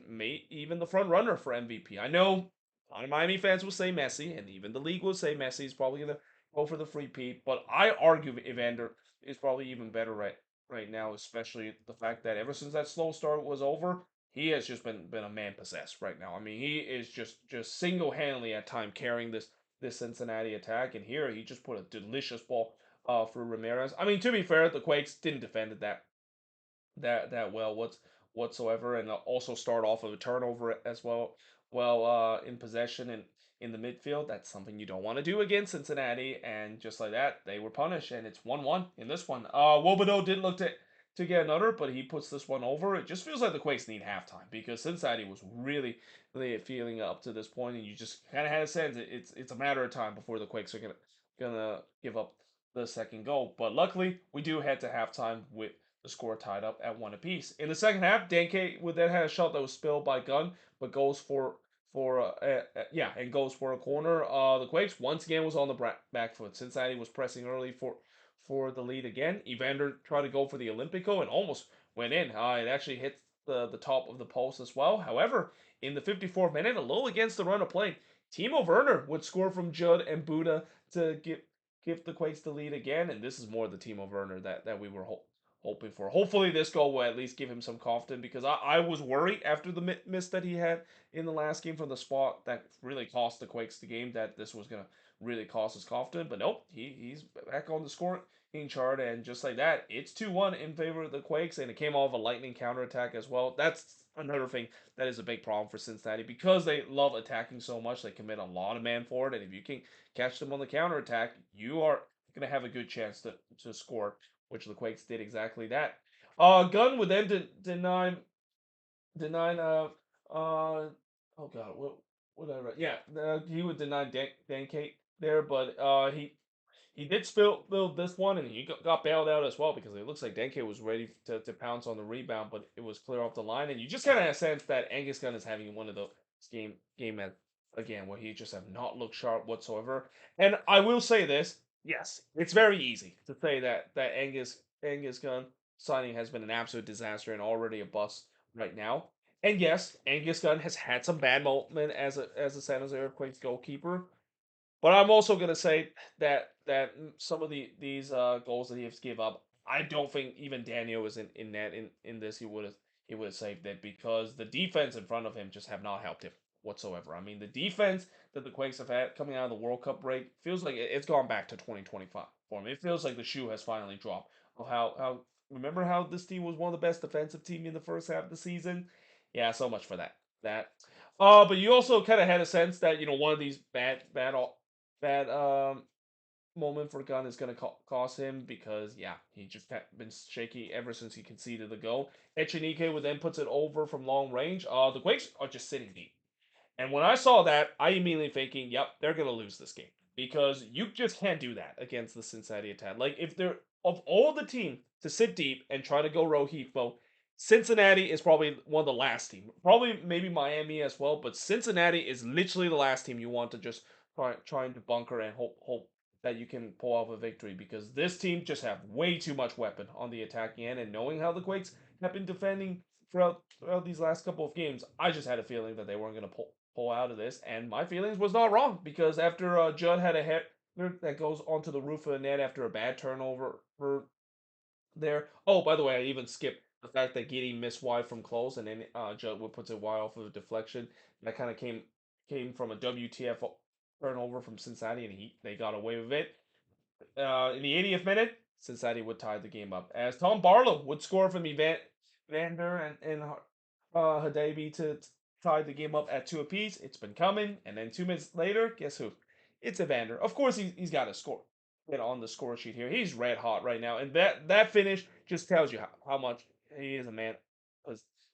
even the front runner for MVP? I know a lot of Miami fans will say Messi, and even the league will say Messi is probably going to go for the free peat. But I argue Evander is probably even better right now, especially the fact that ever since that slow start was over, he has just been a man possessed right now. I mean, he is just single handedly at time carrying this Cincinnati attack, and here he just put a delicious ball for Ramirez. I mean, to be fair, the Quakes didn't defend it that well whatsoever, and also start off of a turnover as well. Well, in possession and in the midfield, that's something you don't want to do against Cincinnati, and just like that, they were punished, and it's 1-1 in this one. Wobodo did look to get another, but he puts this one over. It just feels like the Quakes need halftime because Cincinnati was really feeling up to this point, and you just kind of had a sense it's a matter of time before the Quakes are gonna give up the second goal. But luckily, we do head to halftime with the score tied up at one apiece. In the second half, Danke would then have a shot that was spilled by Gunn, but goes and goes for a corner. The Quakes once again was on the back foot. Cincinnati was pressing early for the lead again. Evander tried to go for the Olympico and almost went in. It actually hit the top of the post as well. However, in the 54th minute, a little against the run of play, Timo Werner would score from Judd and Buda to give the Quakes the lead again. And this is more the Timo Werner that we were hoping for. Hopefully, this goal will at least give him some confidence because I was worried after the miss that he had in the last game from the spot that really cost the Quakes the game, that this was going to really cost his confidence. But nope, he's back on the scoring chart, and just like that, it's 2-1 in favor of the Quakes, and it came off a lightning counterattack as well. That's another thing that is a big problem for Cincinnati because they love attacking so much. They commit a lot of man forward, and if you can catch them on the counterattack, you are going to have a good chance to score, which the Quakes did exactly that. Gunn would then deny oh god, what did I write? Yeah, he would deny Dan Kate there, but he did build this one, and he got bailed out as well because it looks like Denke was ready to pounce on the rebound, but it was clear off the line, and you just kind of have a sense that Angus Gunn is having one of those game at, again where he just have not looked sharp whatsoever. And I will say this: yes, it's very easy to say that Angus Gunn signing has been an absolute disaster and already a bust right now. And yes, Angus Gunn has had some bad moment as a San Jose Earthquakes goalkeeper, but I'm also gonna say that some of these goals that he has give up, I don't think even Daniel was in net in this. He would have saved it because the defense in front of him just have not helped him whatsoever. I mean, the defense that the Quakes have had coming out of the World Cup break feels like it's gone back to 2025 for him. It feels like the shoe has finally dropped. Of how remember how this team was one of the best defensive team in the first half of the season? Yeah, so much for that. But you also kind of had a sense that one of these bad moment for Gunn is going to cost him because yeah, he just been shaky ever since he conceded the goal. Echenike would then puts it over from long range. The Quakes are just sitting deep. And when I saw that, I immediately thinking, yep, they're gonna lose this game because you just can't do that against the Cincinnati attack. Like if they're of all the team to sit deep and try to go Rohifo, Cincinnati is probably one of the last team. Probably maybe Miami as well, but Cincinnati is literally the last team you want to just trying to bunker and hope that you can pull off a victory because this team just have way too much weapon on the attacking end, and knowing how the Quakes have been defending throughout these last couple of games, I just had a feeling that they weren't going to pull out of this, and my feelings was not wrong because after Judd had a hit that goes onto the roof of the net after a bad turnover there. Oh, by the way, I even skipped the fact that Giddy missed wide from close, and then Judd would puts it wide off of a deflection. That kind of came from a WTF turnover from Cincinnati, and they got away with it. In the 80th minute, Cincinnati would tie the game up as Tom Barlow would score from Evander and Hadabi to tie the game up at two apiece. It's been coming, and then 2 minutes later, guess who? It's Evander. Of course, he's got to score. Get on the score sheet here. He's red hot right now, and that finish just tells you how much he is a man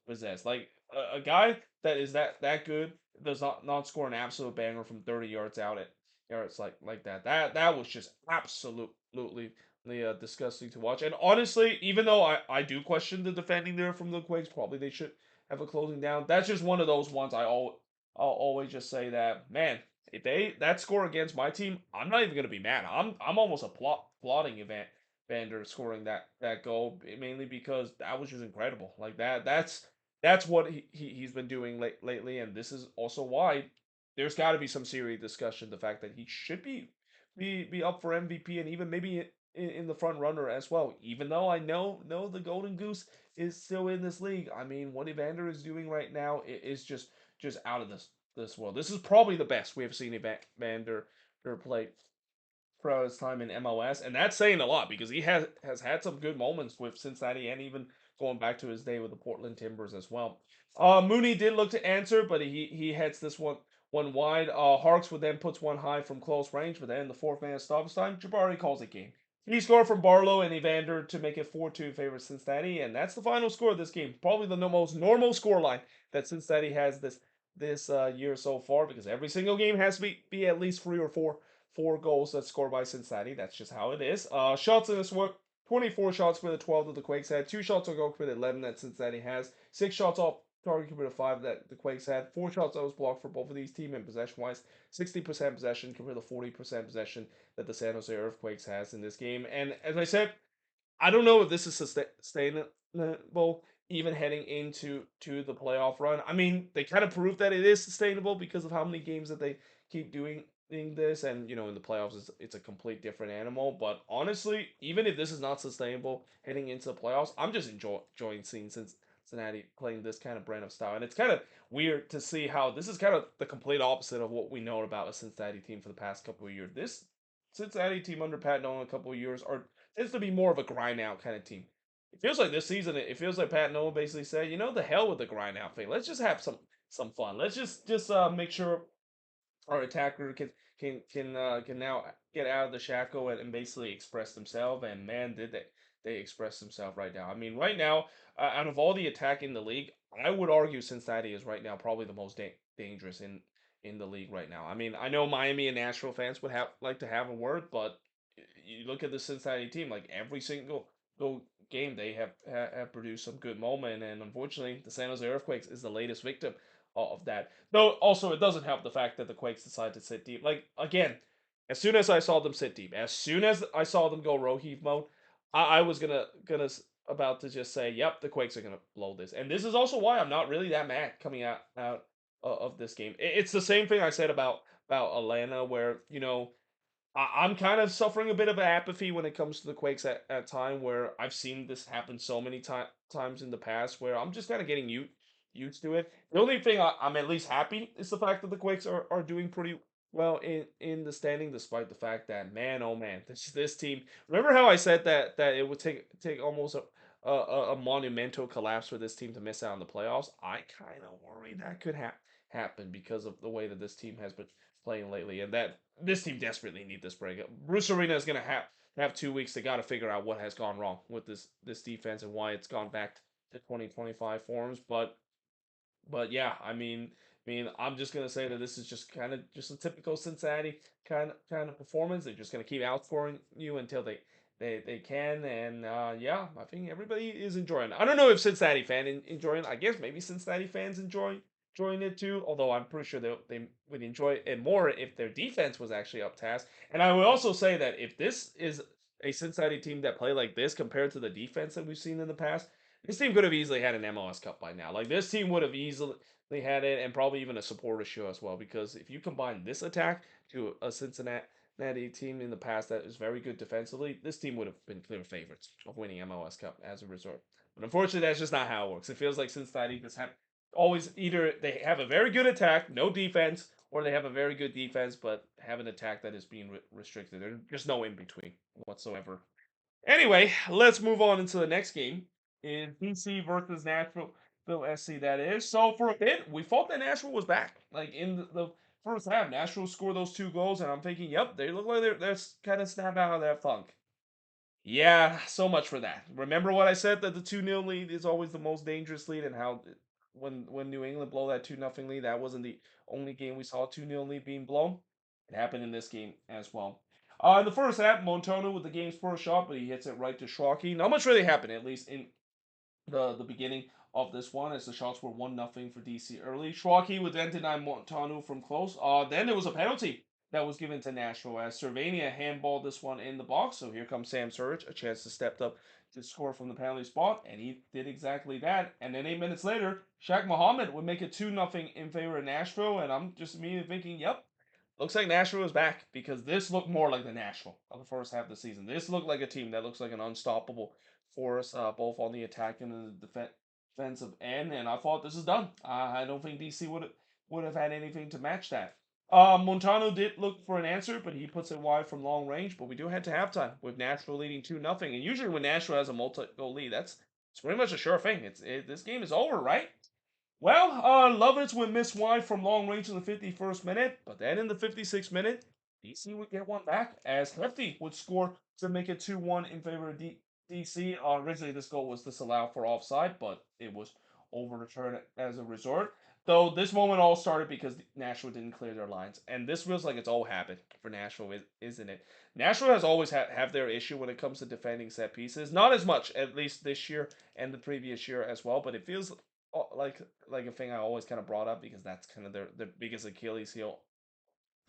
possessed. Like a guy that is that good does not score an absolute banger from 30 yards out at yards like that. That was just absolutely disgusting to watch. And honestly, even though I do question the defending there from the Quakes, probably they should have a closing down. That's just one of those ones I'll always just say that, man, if they that score against my team, I'm not even gonna be mad. I'm almost applauding Vander scoring that goal mainly because that was just incredible. Like that's what he's been doing lately, and this is also why there's got to be some serious discussion. The fact that he should be up for MVP and even maybe in the front runner as well. Even though I know the Golden Goose is still in this league. I mean, what Evander is doing right now is just out of this world. This is probably the best we have seen Evander play throughout his time in MLS, and that's saying a lot because he has had some good moments with Cincinnati and even going back to his day with the Portland Timbers as well. Mooney did look to answer, but he heads this one wide. Harks would then puts one high from close range, but then in the fourth minute stoppage time, Jabari calls it game. He scored from Barlow and Evander to make it 4-2 in favor of Cincinnati, and that's the final score of this game. Probably the most normal scoreline that Cincinnati has this year so far, because every single game has to be at least three or four goals that's scored by Cincinnati. That's just how it is. Shots in this one, 24 shots for the 12 that the Quakes had, 2 shots on goal for the 11 that Cincinnati has, 6 shots off target compared to 5 that the Quakes had, 4 shots that was blocked for both of these teams, and possession-wise, 60% possession compared to 40% possession that the San Jose Earthquakes has in this game. And as I said, I don't know if this is sustainable even heading into the playoff run. I mean, they kind of proved that it is sustainable because of how many games that they keep doing this, and in the playoffs it's a complete different animal. But honestly, even if this is not sustainable heading into the playoffs, I'm just enjoying seeing Cincinnati playing this kind of brand of style, and it's kind of weird to see how this is kind of the complete opposite of what we know about a Cincinnati team for the past couple of years. This Cincinnati team under Pat Nolan a couple of years tends to be more of a grind out kind of team. It feels like this season, it feels like Pat Nolan basically said, the hell with the grind out thing. Let's just have some fun. Let's just make sure our attacker can now get out of the shackle and basically express themselves. And man, did they express themselves right now. I mean, right now, out of all the attack in the league, I would argue Cincinnati is right now probably the most dangerous in the league right now. I mean, I know Miami and Nashville fans would have like to have a word, but you look at the Cincinnati team, like every single game they have produced some good moment, and unfortunately, the San Jose Earthquakes is the latest victim of that. Though also it doesn't help the fact that the Quakes decided to sit deep. Like again, as soon as I saw them sit deep, as soon as I saw them go row heave mode, I was gonna about to just say, yep, the Quakes are gonna blow this. And this is also why I'm not really that mad coming out of this game. It's the same thing I said about Atlanta, where I'm kind of suffering a bit of apathy when it comes to the Quakes at time, where I've seen this happen so many times in the past, where I'm just kind of getting used to it. The only thing I'm at least happy is the fact that the Quakes are doing pretty well in the standing, despite the fact that, man, oh man, this team. Remember how I said that it would take almost a monumental collapse for this team to miss out on the playoffs? I kind of worry that could happen because of the way that this team has been playing lately, and that this team desperately need this break. Bruce Arena is going to have 2 weeks. They got to figure out what has gone wrong with this defense and why it's gone back to 2025 forms. But yeah, I mean, I'm just gonna say that this is just kind of just a typical Cincinnati kind of performance. They're just gonna keep outscoring you until they can, and yeah, I think everybody is enjoying. I don't know if Cincinnati enjoying. I guess maybe Cincinnati fans enjoying it too. Although I'm pretty sure they would enjoy it more if their defense was actually up task. And I would also say that if this is a Cincinnati team that play like this compared to the defense that we've seen in the past, this team could have easily had an MLS Cup by now. Like this team would have easily had it, and probably even a supporter show as well. Because if you combine this attack to a Cincinnati team in the past that is very good defensively, this team would have been clear favorites of winning MLS Cup as a result. But unfortunately, that's just not how it works. It feels like Cincinnati just have always either they have a very good attack, no defense, or they have a very good defense but have an attack that is being restricted. There's just no in between whatsoever. Anyway, let's move on into the next game in DC versus Nashville SC. That is. So for a bit, we thought that Nashville was back. Like in the first half, Nashville scored those 2 goals, and I'm thinking, yep, they look like they're kind of snap out of that funk. Yeah, so much for that. Remember what I said that the 2-0 lead is always the most dangerous lead, and how when New England blow that 2-0 lead, that wasn't the only game we saw a 2-0 lead being blown. It happened in this game as well. In the first half, Montano with the game's first shot, but he hits it right to Schrocky. Not much really happened, at least in the beginning of this one, as the shots were 1-0 for DC early. Schrocky would then deny Montano from close. Then there was a penalty that was given to Nashville as Cervania handballed this one in the box. So here comes Sam Surridge, a chance to step up to score from the penalty spot, and he did exactly that. And then 8 minutes later, Shaq Muhammad would make it 2-0 in favor of Nashville, and I'm just immediately thinking, yep, looks like Nashville is back, because this looked more like the Nashville of the first half of the season. This looked like a team that looks like an unstoppable force, both on the attack and the defensive end. And I thought this is done. I don't think DC would have had anything to match that. Montano did look for an answer, but he puts it wide from long range. But we do head to halftime with Nashville leading 2-0. And usually when Nashville has a multi-goal lead, it's pretty much a sure thing. This game is over, right? Well, Lovitz would miss wide from long range in the 51st minute, but then in the 56th minute, DC would get one back as Hefty would score to make it 2-1 in favor of DC. Originally, this goal was disallowed for offside, but it was overturned as a result. Though this moment all started because Nashville didn't clear their lines, and this feels like it's all habit for Nashville, isn't it? Nashville has always have their issue when it comes to defending set pieces. Not as much, at least this year and the previous year as well, but it feels like a thing I always kind of brought up because that's kind of their biggest Achilles heel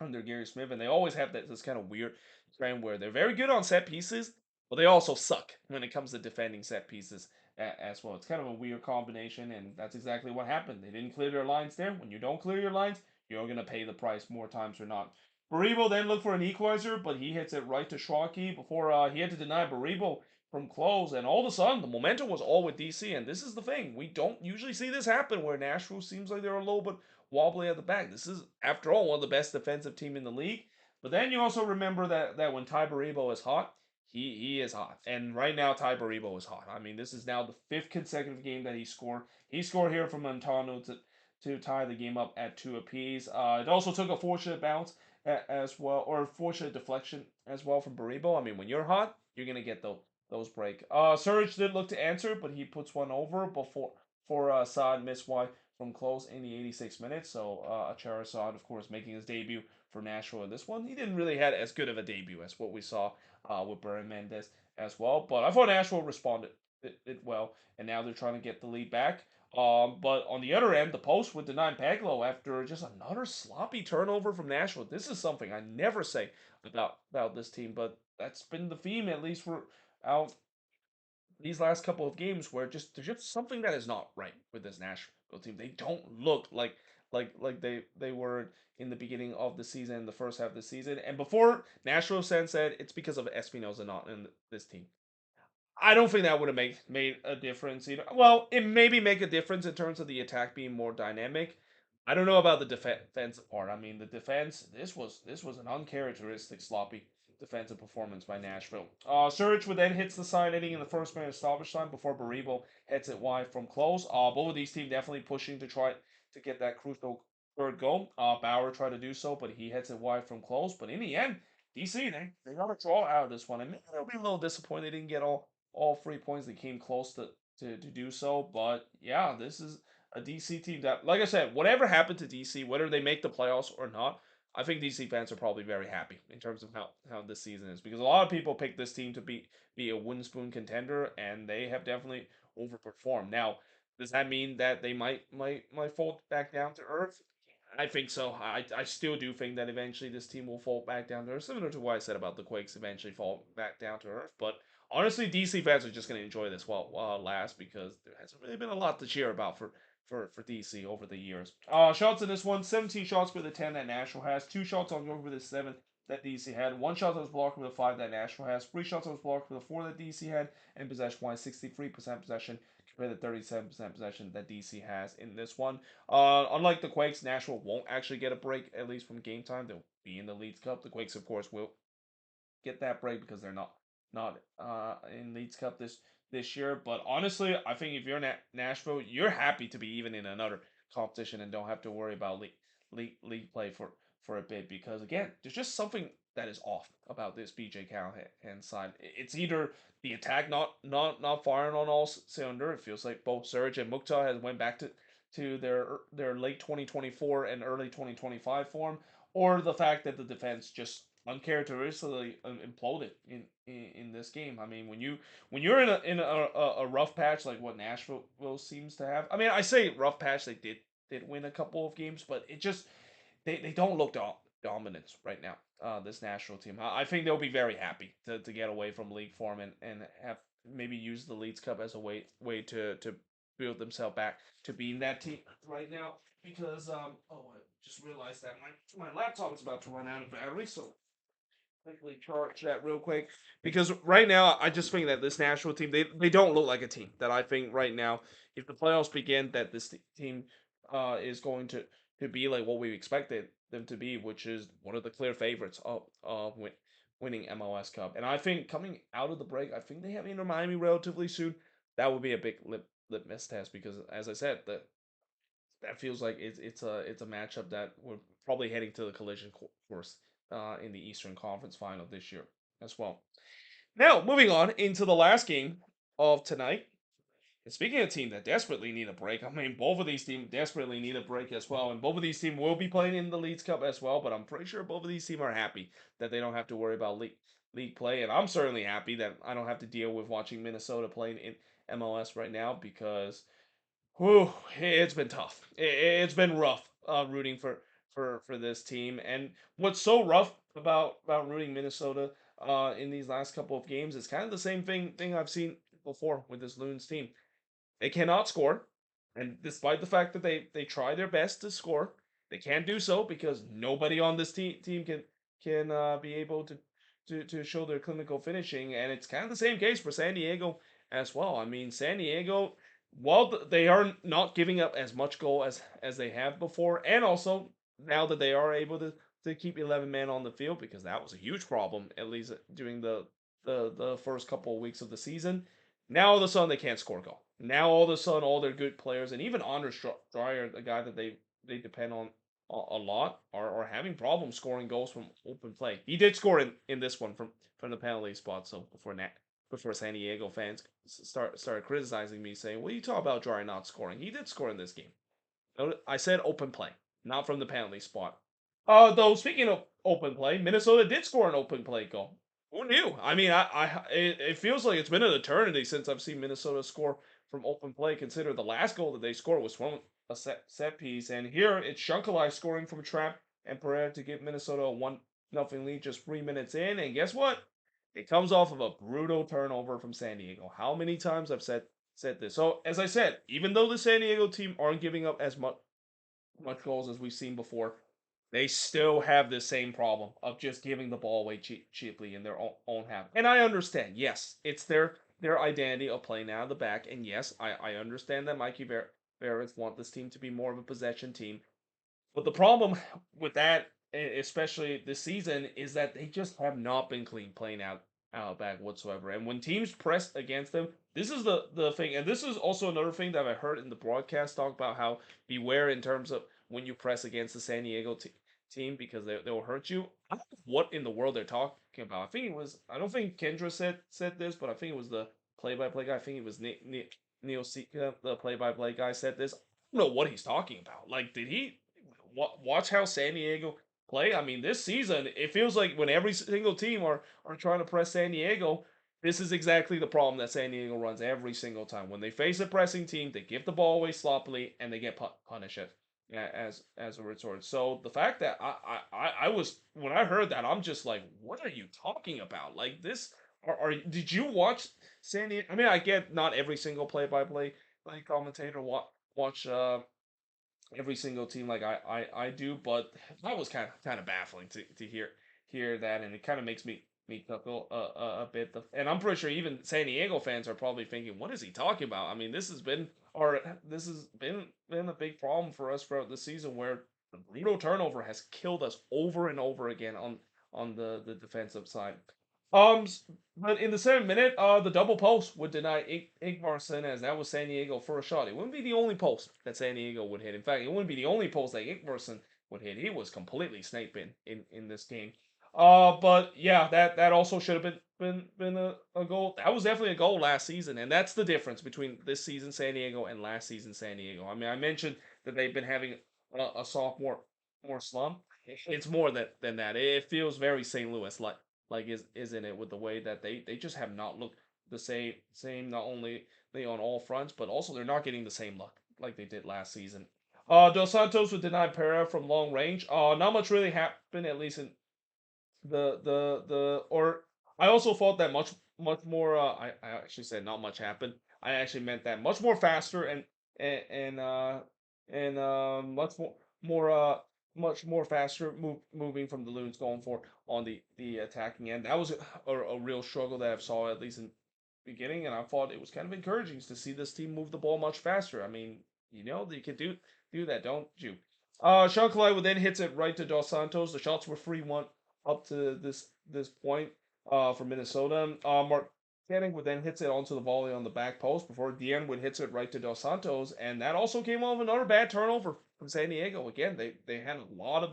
under Gary Smith, and they always have this kind of weird trend where they're very good on set pieces, but they also suck when it comes to defending set pieces as well. It's kind of a weird combination, and that's exactly what happened. They didn't clear their lines there. When you don't clear your lines, you're going to pay the price more times or not. Baribo then looked for an equalizer, but he hits it right to Schwalke before he had to deny Baribo from close, and all of a sudden the momentum was all with DC. And this is the thing: we don't usually see this happen where Nashville seems like they're a little bit wobbly at the back. This is, after all, one of the best defensive team in the league. But then you also remember that when Ty Baribo is hot, he is hot. And right now, Ty Baribo is hot. I mean, this is now the fifth consecutive game that he scored. He scored here from Montano to tie the game up at two apiece. It also took a fortunate bounce as well, or a fortunate deflection as well from Baribo. I mean, when you're hot, you're gonna get those break. Surge did look to answer, but he puts one over before for Saad missed wide from close in the 86 minutes. So Achara Saad, of course, making his debut for Nashville in this one. He didn't really had as good of a debut as what we saw with Brian Mendes as well. But I thought Nashville responded it well, and now they're trying to get the lead back. But on the other end, the post would deny Paglo after just another sloppy turnover from Nashville. This is something I never say about this team, but that's been the theme at least for out these last couple of games where just there's just something that is not right with this Nashville team. They don't look like they were in the beginning of the season, the first half of the season, and before Nashville said it's because of Espinoza not in this team. I don't think that would have made a difference either. Well, it maybe make a difference in terms of the attack being more dynamic. I don't know about the defensive part. I mean, the defense. This was an uncharacteristic sloppy defensive performance by Nashville. Surge would then hits the side ending in the first minute of stoppage time before Baribo hits it wide from close. Both of these teams definitely pushing to try to get that crucial third goal. Bauer tried to do so, but he hits it wide from close. But in the end, DC they got a draw out of this one, and maybe they'll be a little disappointed they didn't get all 3 points. They came close to do so. But yeah, this is a DC team that, like I said, whatever happened to DC, whether they make the playoffs or not, I think DC fans are probably very happy in terms of how this season is because a lot of people picked this team to be a wooden spoon contender, and they have definitely overperformed. Now, does that mean that they might fall back down to earth? I think so. I still do think that eventually this team will fall back down to earth, similar to what I said about the Quakes eventually fall back down to earth. But honestly, DC fans are just going to enjoy this while last because there hasn't really been a lot to cheer about for DC over the years. Shots in this one: 17 shots for the 10 that Nashville has, 2 shots on goal for the 7 that DC had, 1 shot that was blocked for the 5 that Nashville has, 3 shots that was blocked for the 4 that DC had, and possession wise 63% possession compared to 37% possession that DC has in this one. Unlike the Quakes, Nashville won't actually get a break, at least from game time. They'll be in the Leeds Cup. The Quakes, of course, will get that break because they're not in Leeds Cup this year. But honestly, I think if you're in Nashville, you're happy to be even in another competition and don't have to worry about league play for a bit because again, there's just something that is off about this BJ Callahan side. It's either the attack not firing on all cylinder. It feels like both Serge and Mukhtar has went back to their late 2024 and early 2025 form, or the fact that the defense just uncharacteristically imploded in this game. I mean, when you're in a rough patch like what Nashville seems to have. I mean, I say rough patch. They did win a couple of games, but it just they don't look dominant right now. This national team, I think they'll be very happy to get away from league form and have maybe use the Leeds Cup as a way to build themselves back to being that team right now. Because I just realized that my laptop is about to run out of battery, so quickly charge that real quick because right now I just think that this national team they don't look like a team that I think right now if the playoffs begin that this team is going to be like what we expected them to be, which is one of the clear favorites of winning MLS Cup. And I think coming out of the break, I think they have Inter Miami relatively soon. That would be a big litmus test because, as I said, that feels like it's a matchup that we're probably heading to the collision course in the Eastern Conference Final this year as well. Now, moving on into the last game of tonight. And speaking of teams that desperately need a break, I mean, both of these teams desperately need a break as well. And both of these teams will be playing in the Leagues Cup as well. But I'm pretty sure both of these teams are happy that they don't have to worry about league play. And I'm certainly happy that I don't have to deal with watching Minnesota playing in MLS right now because whew, it's been tough. It's been rough rooting for this team. And what's so rough about rooting Minnesota in these last couple of games is kind of the same thing I've seen before with this Loons team. They cannot score, and despite the fact that they try their best to score, they can't do so because nobody on this team can be able to show their clinical finishing, and it's kind of the same case for San Diego as well. I mean, San Diego, while they are not giving up as much goal as they have before, and also now that they are able to keep 11 men on the field because that was a huge problem at least during the first couple of weeks of the season. Now all of a sudden they can't score a goal. Now all of a sudden all their good players and even Anders Dreyer, the guy that they depend on a lot, are having problems scoring goals from open play. He did score in this one from the penalty spot. So before San Diego fans started criticizing me saying, "What are you talking about Dreyer not scoring?" He did score in this game. I said open play, not from the penalty spot. Though speaking of open play, Minnesota did score an open play goal. Who knew? I mean, it feels like it's been an eternity since I've seen Minnesota score from open play. Consider the last goal that they scored was from a set piece, and here it's Shankalai scoring from a trap and Pereira to give Minnesota a 1-0 lead just 3 minutes in. And guess what? It comes off of a brutal turnover from San Diego. How many times I've said this? So as I said, even though the San Diego team aren't giving up as much goals as we've seen before, they still have the same problem of just giving the ball away cheaply in their own half. And I understand, yes, it's their identity of playing out of the back. And yes, I understand that Mikey Barrett's want this team to be more of a possession team. But the problem with that, especially this season, is that they just have not been clean playing out back whatsoever. And when teams press against them, this is the thing, and this is also another thing that I heard in the broadcast talk about how beware in terms of when you press against the San Diego team because they'll hurt you. I don't know what in the world they're talking about. I think it was I don't think Kendra said this, but I think it was the play-by-play guy. I think it was Neil Sika, the play-by-play guy, said this. I don't know what he's talking about. Like, did he watch how San Diego play? I mean, this season it feels like when every single team are trying to press San Diego, this is exactly the problem that San Diego runs every single time. When they face a pressing team, they give the ball away sloppily and they get punished as a result. So the fact that I was when I heard that, I'm just like, what are you talking about? Like this. Did you watch San Diego? I mean, I get not every single play-by-play like commentator watch every single team like I do, but that was kind of baffling to hear that, and it kind of makes me chuckle a bit. And I'm pretty sure even San Diego fans are probably thinking, "What is he talking about?" I mean, this has been a big problem for us throughout the season, where the brutal turnover has killed us over and over again on the defensive side. But in the 7th minute, the double post would deny Ingvarsson as that was San Diego first shot. It wouldn't be the only post that San Diego would hit. In fact, it wouldn't be the only post that Ingvarsson would hit. He was completely sniping in this game. But yeah, that also should have been a goal. That was definitely a goal last season, and that's the difference between this season San Diego and last season San Diego. I mean, I mentioned that they've been having a sophomore more slump. It's more than that. It feels very St. Louis like isn't it with the way that they just have not looked the same not only on all fronts but also they're not getting the same luck like they did last season. Dos Santos would deny Pereira from long range. Not much really happened at least in the or I also thought that much more. I actually said not much happened. I actually meant that much more faster and and uh much more much more faster moving from the loons going for on the attacking end. That was a real struggle that I saw at least in the beginning, and I thought it was kind of encouraging to see this team move the ball much faster. I mean, you can do that, don't you? Sean Kalai would then hits it right to Dos Santos. The shots were 3-1 up to this point for Minnesota. Mark Canning would then hits it onto the volley on the back post before Deanne would hits it right to Dos Santos, and that also came off another bad turnover from San Diego. Again, they had a lot of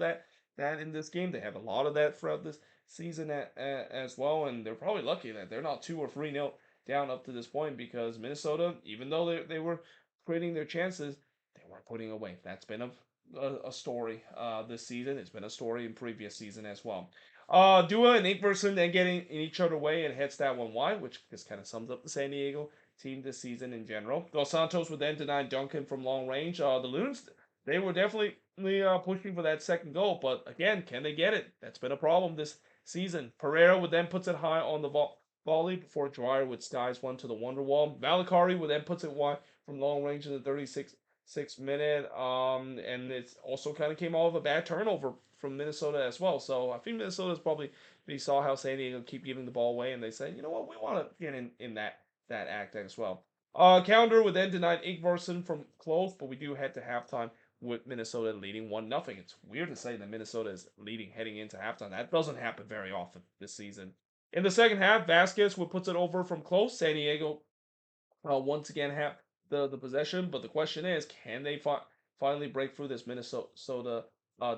that in this game. They have a lot of that throughout this season as well, and they're probably lucky that they're not 2 or 3 nil down up to this point because Minnesota, even though they were creating their chances, they weren't putting away. That's been a story this season. It's been a story in previous season as well. Dua and Ingverson then getting in each other way and hits that one wide, which just kind of sums up the San Diego team this season in general. Dos Santos would then deny Duncan from long range. The Loons, they were definitely pushing for that second goal, but again, can they get it? That's been a problem this season. Pereira would then puts it high on the volley before Dwyer would skies one to the wonder wall. Valakari would then puts it wide from long range in the 36th minute. And it's also kind of came off a bad turnover from Minnesota as well. So I think Minnesota's probably they saw how San Diego keep giving the ball away, and they said, you know what, we want to get in that act as well. Calendar would then deny Ingvarsson from close, but we do head to halftime with Minnesota leading 1-0. It's weird to say that Minnesota is leading heading into halftime. That doesn't happen very often this season. In the second half, Vasquez would puts it over from close. San Diego once again have the possession, but the question is, can they finally break through this Minnesota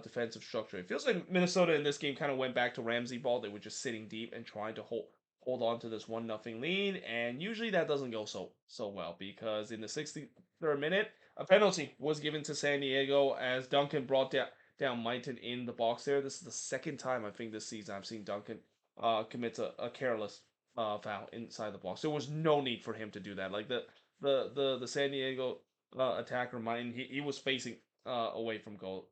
defensive structure? It feels like Minnesota in this game kind of went back to Ramsey ball. They were just sitting deep and trying to hold on to this 1-0 lead, and usually that doesn't go so well because in the 63rd minute, a penalty was given to San Diego as Duncan brought down Mighton in the box there. This is the second time I think this season I've seen Duncan commits a careless foul inside the box. There was no need for him to do that. Like the San Diego attacker, mine, he was facing away from goal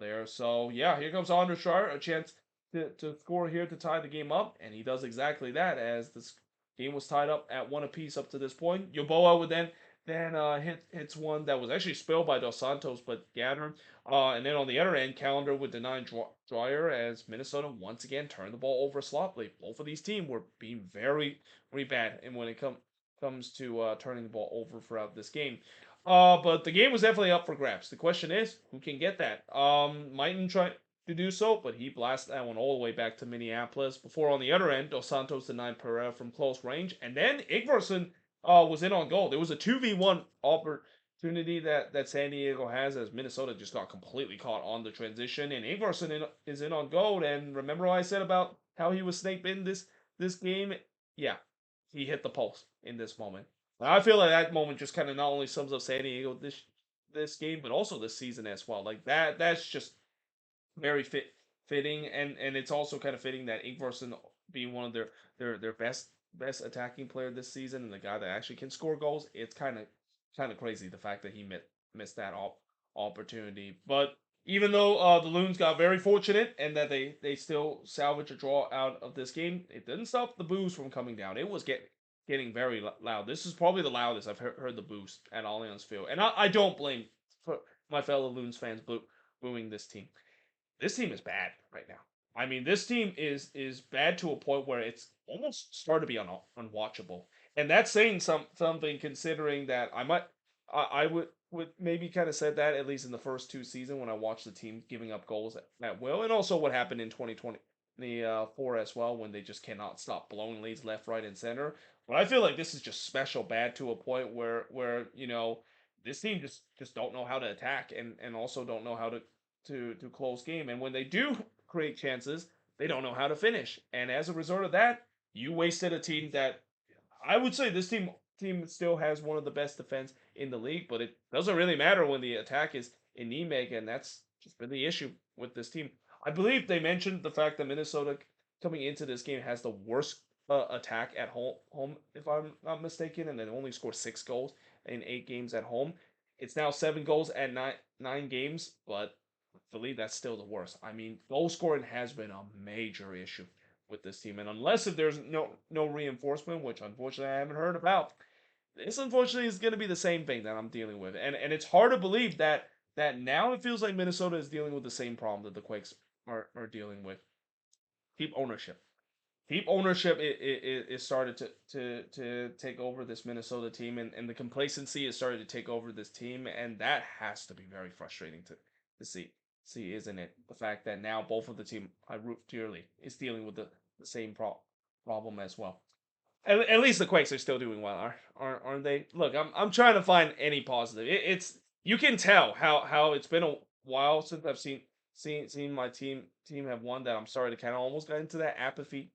there. So yeah, here comes Andre Schreier, a chance to score here to tie the game up, and he does exactly that as this game was tied up at one apiece up to this point. Yoboa would then hits one that was actually spilled by Dos Santos, but gathered. And then on the other end, Calendar would deny Dwyer as Minnesota once again turned the ball over sloppily. Both of these teams were being very bad, and when it comes to turning the ball over throughout this game. But the game was definitely up for grabs. The question is, who can get that? Mighton tried to do so, but he blasted that one all the way back to Minneapolis. Before on the other end, Dos Santos denied Pereira from close range, and then Igverson was in on goal. There was a 2v1 opportunity that San Diego has as Minnesota just got completely caught on the transition, and Ingvarsson is in on goal. And remember what I said about how he was snake in this game? Yeah, he hit the post in this moment. I feel like that moment just kind of not only sums up San Diego this game, but also this season as well. Like that's just very fitting, and it's also kind of fitting that Ingvarsson being one of their best attacking player this season and the guy that actually can score goals. It's kind of crazy the fact that he missed that opportunity. But even though the Loons got very fortunate and that they still salvage a draw out of this game, it didn't stop the boos from coming down. It was getting very loud. This is probably the loudest I've heard the boos at Allianz Field, and I don't blame for my fellow Loons fans booing this team. This team is bad right now. I mean, this team is bad to a point where it's almost started to be unwatchable, and that's saying something considering that I would maybe kind of said that at least in the first two seasons when I watched the team giving up goals at will, and also what happened in 2020 the four as well when they just cannot stop blowing leads left, right, and center. But I feel like this is just special bad to a point where this team just don't know how to attack and also don't know how to close game. And when they do create chances, they don't know how to finish. And as a result of that, you wasted a team that I would say this team still has one of the best defense in the league, but it doesn't really matter when the attack is anemic, and that's just been the issue with this team. I believe they mentioned the fact that Minnesota coming into this game has the worst attack at home, if I'm not mistaken, and they only scored 6 goals in 8 games at home. It's now 7 goals at nine games, but I believe that's still the worst. I mean, goal scoring has been a major issue with this team, and unless if there's no reinforcement, which unfortunately I haven't heard about, this unfortunately is going to be the same thing that I'm dealing with, and it's hard to believe that now it feels like Minnesota is dealing with the same problem that the Quakes are dealing with. Keep ownership. Keep ownership is started to take over this Minnesota team, and the complacency is starting to take over this team, and that has to be very frustrating to see, isn't it? The fact that now both of the team I root dearly is dealing with the same problem as well. At least the Quakes are still doing well, aren't they? Look, I'm trying to find any positive. It's you can tell how it's been a while since I've seeing my team have won that, I'm sorry to kind of almost get into that apathy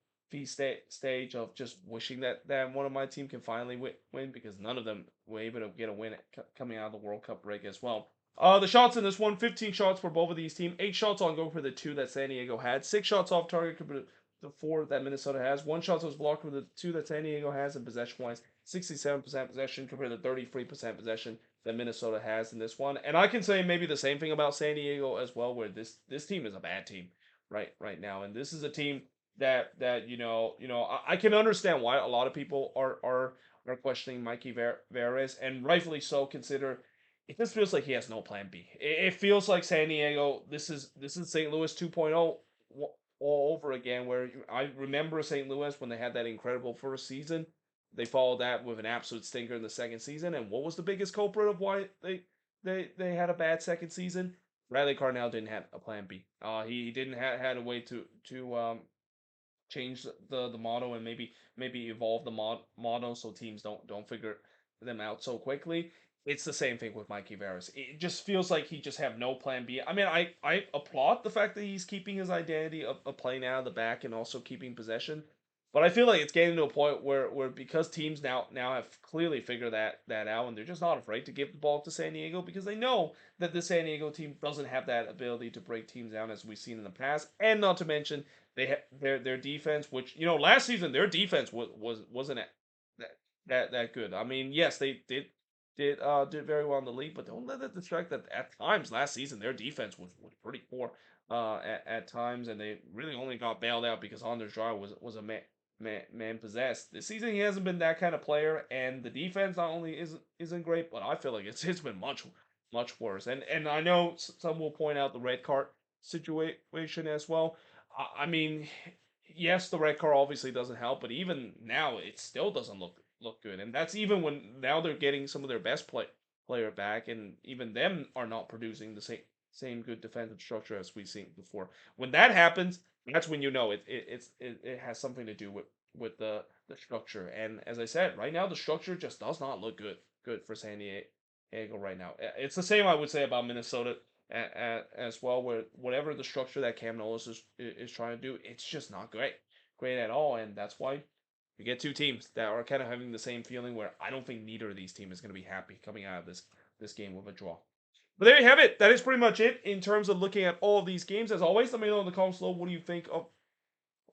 stage of just wishing that one of my team can finally win because none of them were able to get a win coming out of the World Cup break as well. The shots in this one, 15 shots for both of these teams, 8 shots on goal for the 2 that San Diego had, 6 shots off target compared to the 4 that Minnesota has, 1 shot was blocked for the 2 that San Diego has, and possession-wise, 67% possession compared to 33% possession that Minnesota has in this one. And I can say maybe the same thing about San Diego as well, where this team is a bad team right now, and this is a team that I can understand why a lot of people are questioning Mikey Veras, and rightfully so. Consider it just feels like he has no plan B. It feels like San Diego. This is St. Louis 2.0 all over again. Where I remember St. Louis when they had that incredible first season. They followed that with an absolute stinker in the second season. And what was the biggest culprit of why they had a bad second season? Riley Carnell didn't have a plan B. He didn't had a way to change the motto and maybe evolve the motto so teams don't figure them out so quickly. It's the same thing with Mikey Veras. It just feels like he just have no plan B. I mean, I applaud the fact that he's keeping his identity of playing out of the back and also keeping possession. But I feel like it's getting to a point where because teams now have clearly figured that out and they're just not afraid to give the ball to San Diego because they know that the San Diego team doesn't have that ability to break teams down as we've seen in the past, and not to mention they have their defense, which last season their defense wasn't that good. I mean, yes, they did very well in the league, but don't let it distract that at times last season their defense was pretty poor at times, and they really only got bailed out because Anders Jar was a man possessed. This season he hasn't been that kind of player, and the defense not only isn't great, but I feel like it's been much worse. And I know some will point out the red card situation as well. I mean, yes, the red card obviously doesn't help, but even now it still doesn't look good, and that's even when now they're getting some of their best player back, and even them are not producing the same good defensive structure as we've seen before. When that happens, that's when it has something to do with the structure. And as I said, right now the structure just does not look good for San Diego right now. It's the same I would say about Minnesota as well, where whatever the structure that Cam Knowles is trying to do, it's just not great at all, and that's why we get two teams that are kind of having the same feeling. Where I don't think neither of these teams is going to be happy coming out of this game with a draw. But there you have it. That is pretty much it in terms of looking at all of these games. As always, let me know in the comments below what do you think of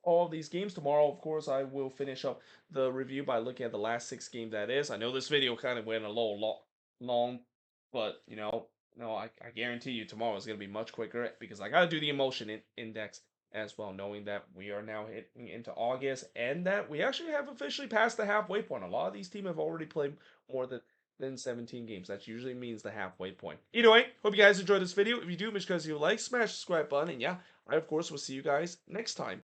all of these games. Tomorrow, of course, I will finish up the review by looking at the last 6 games that is. I know this video kind of went a little long, but no, I guarantee you tomorrow is going to be much quicker because I got to do the emotion index as well, knowing that we are now hitting into August and that we actually have officially passed the halfway point. A lot of these teams have already played more than 17 games. That usually means the halfway point. Either way, hope you guys enjoyed this video. If you do, make sure you like, smash the subscribe button, and yeah, I of course will see you guys next time.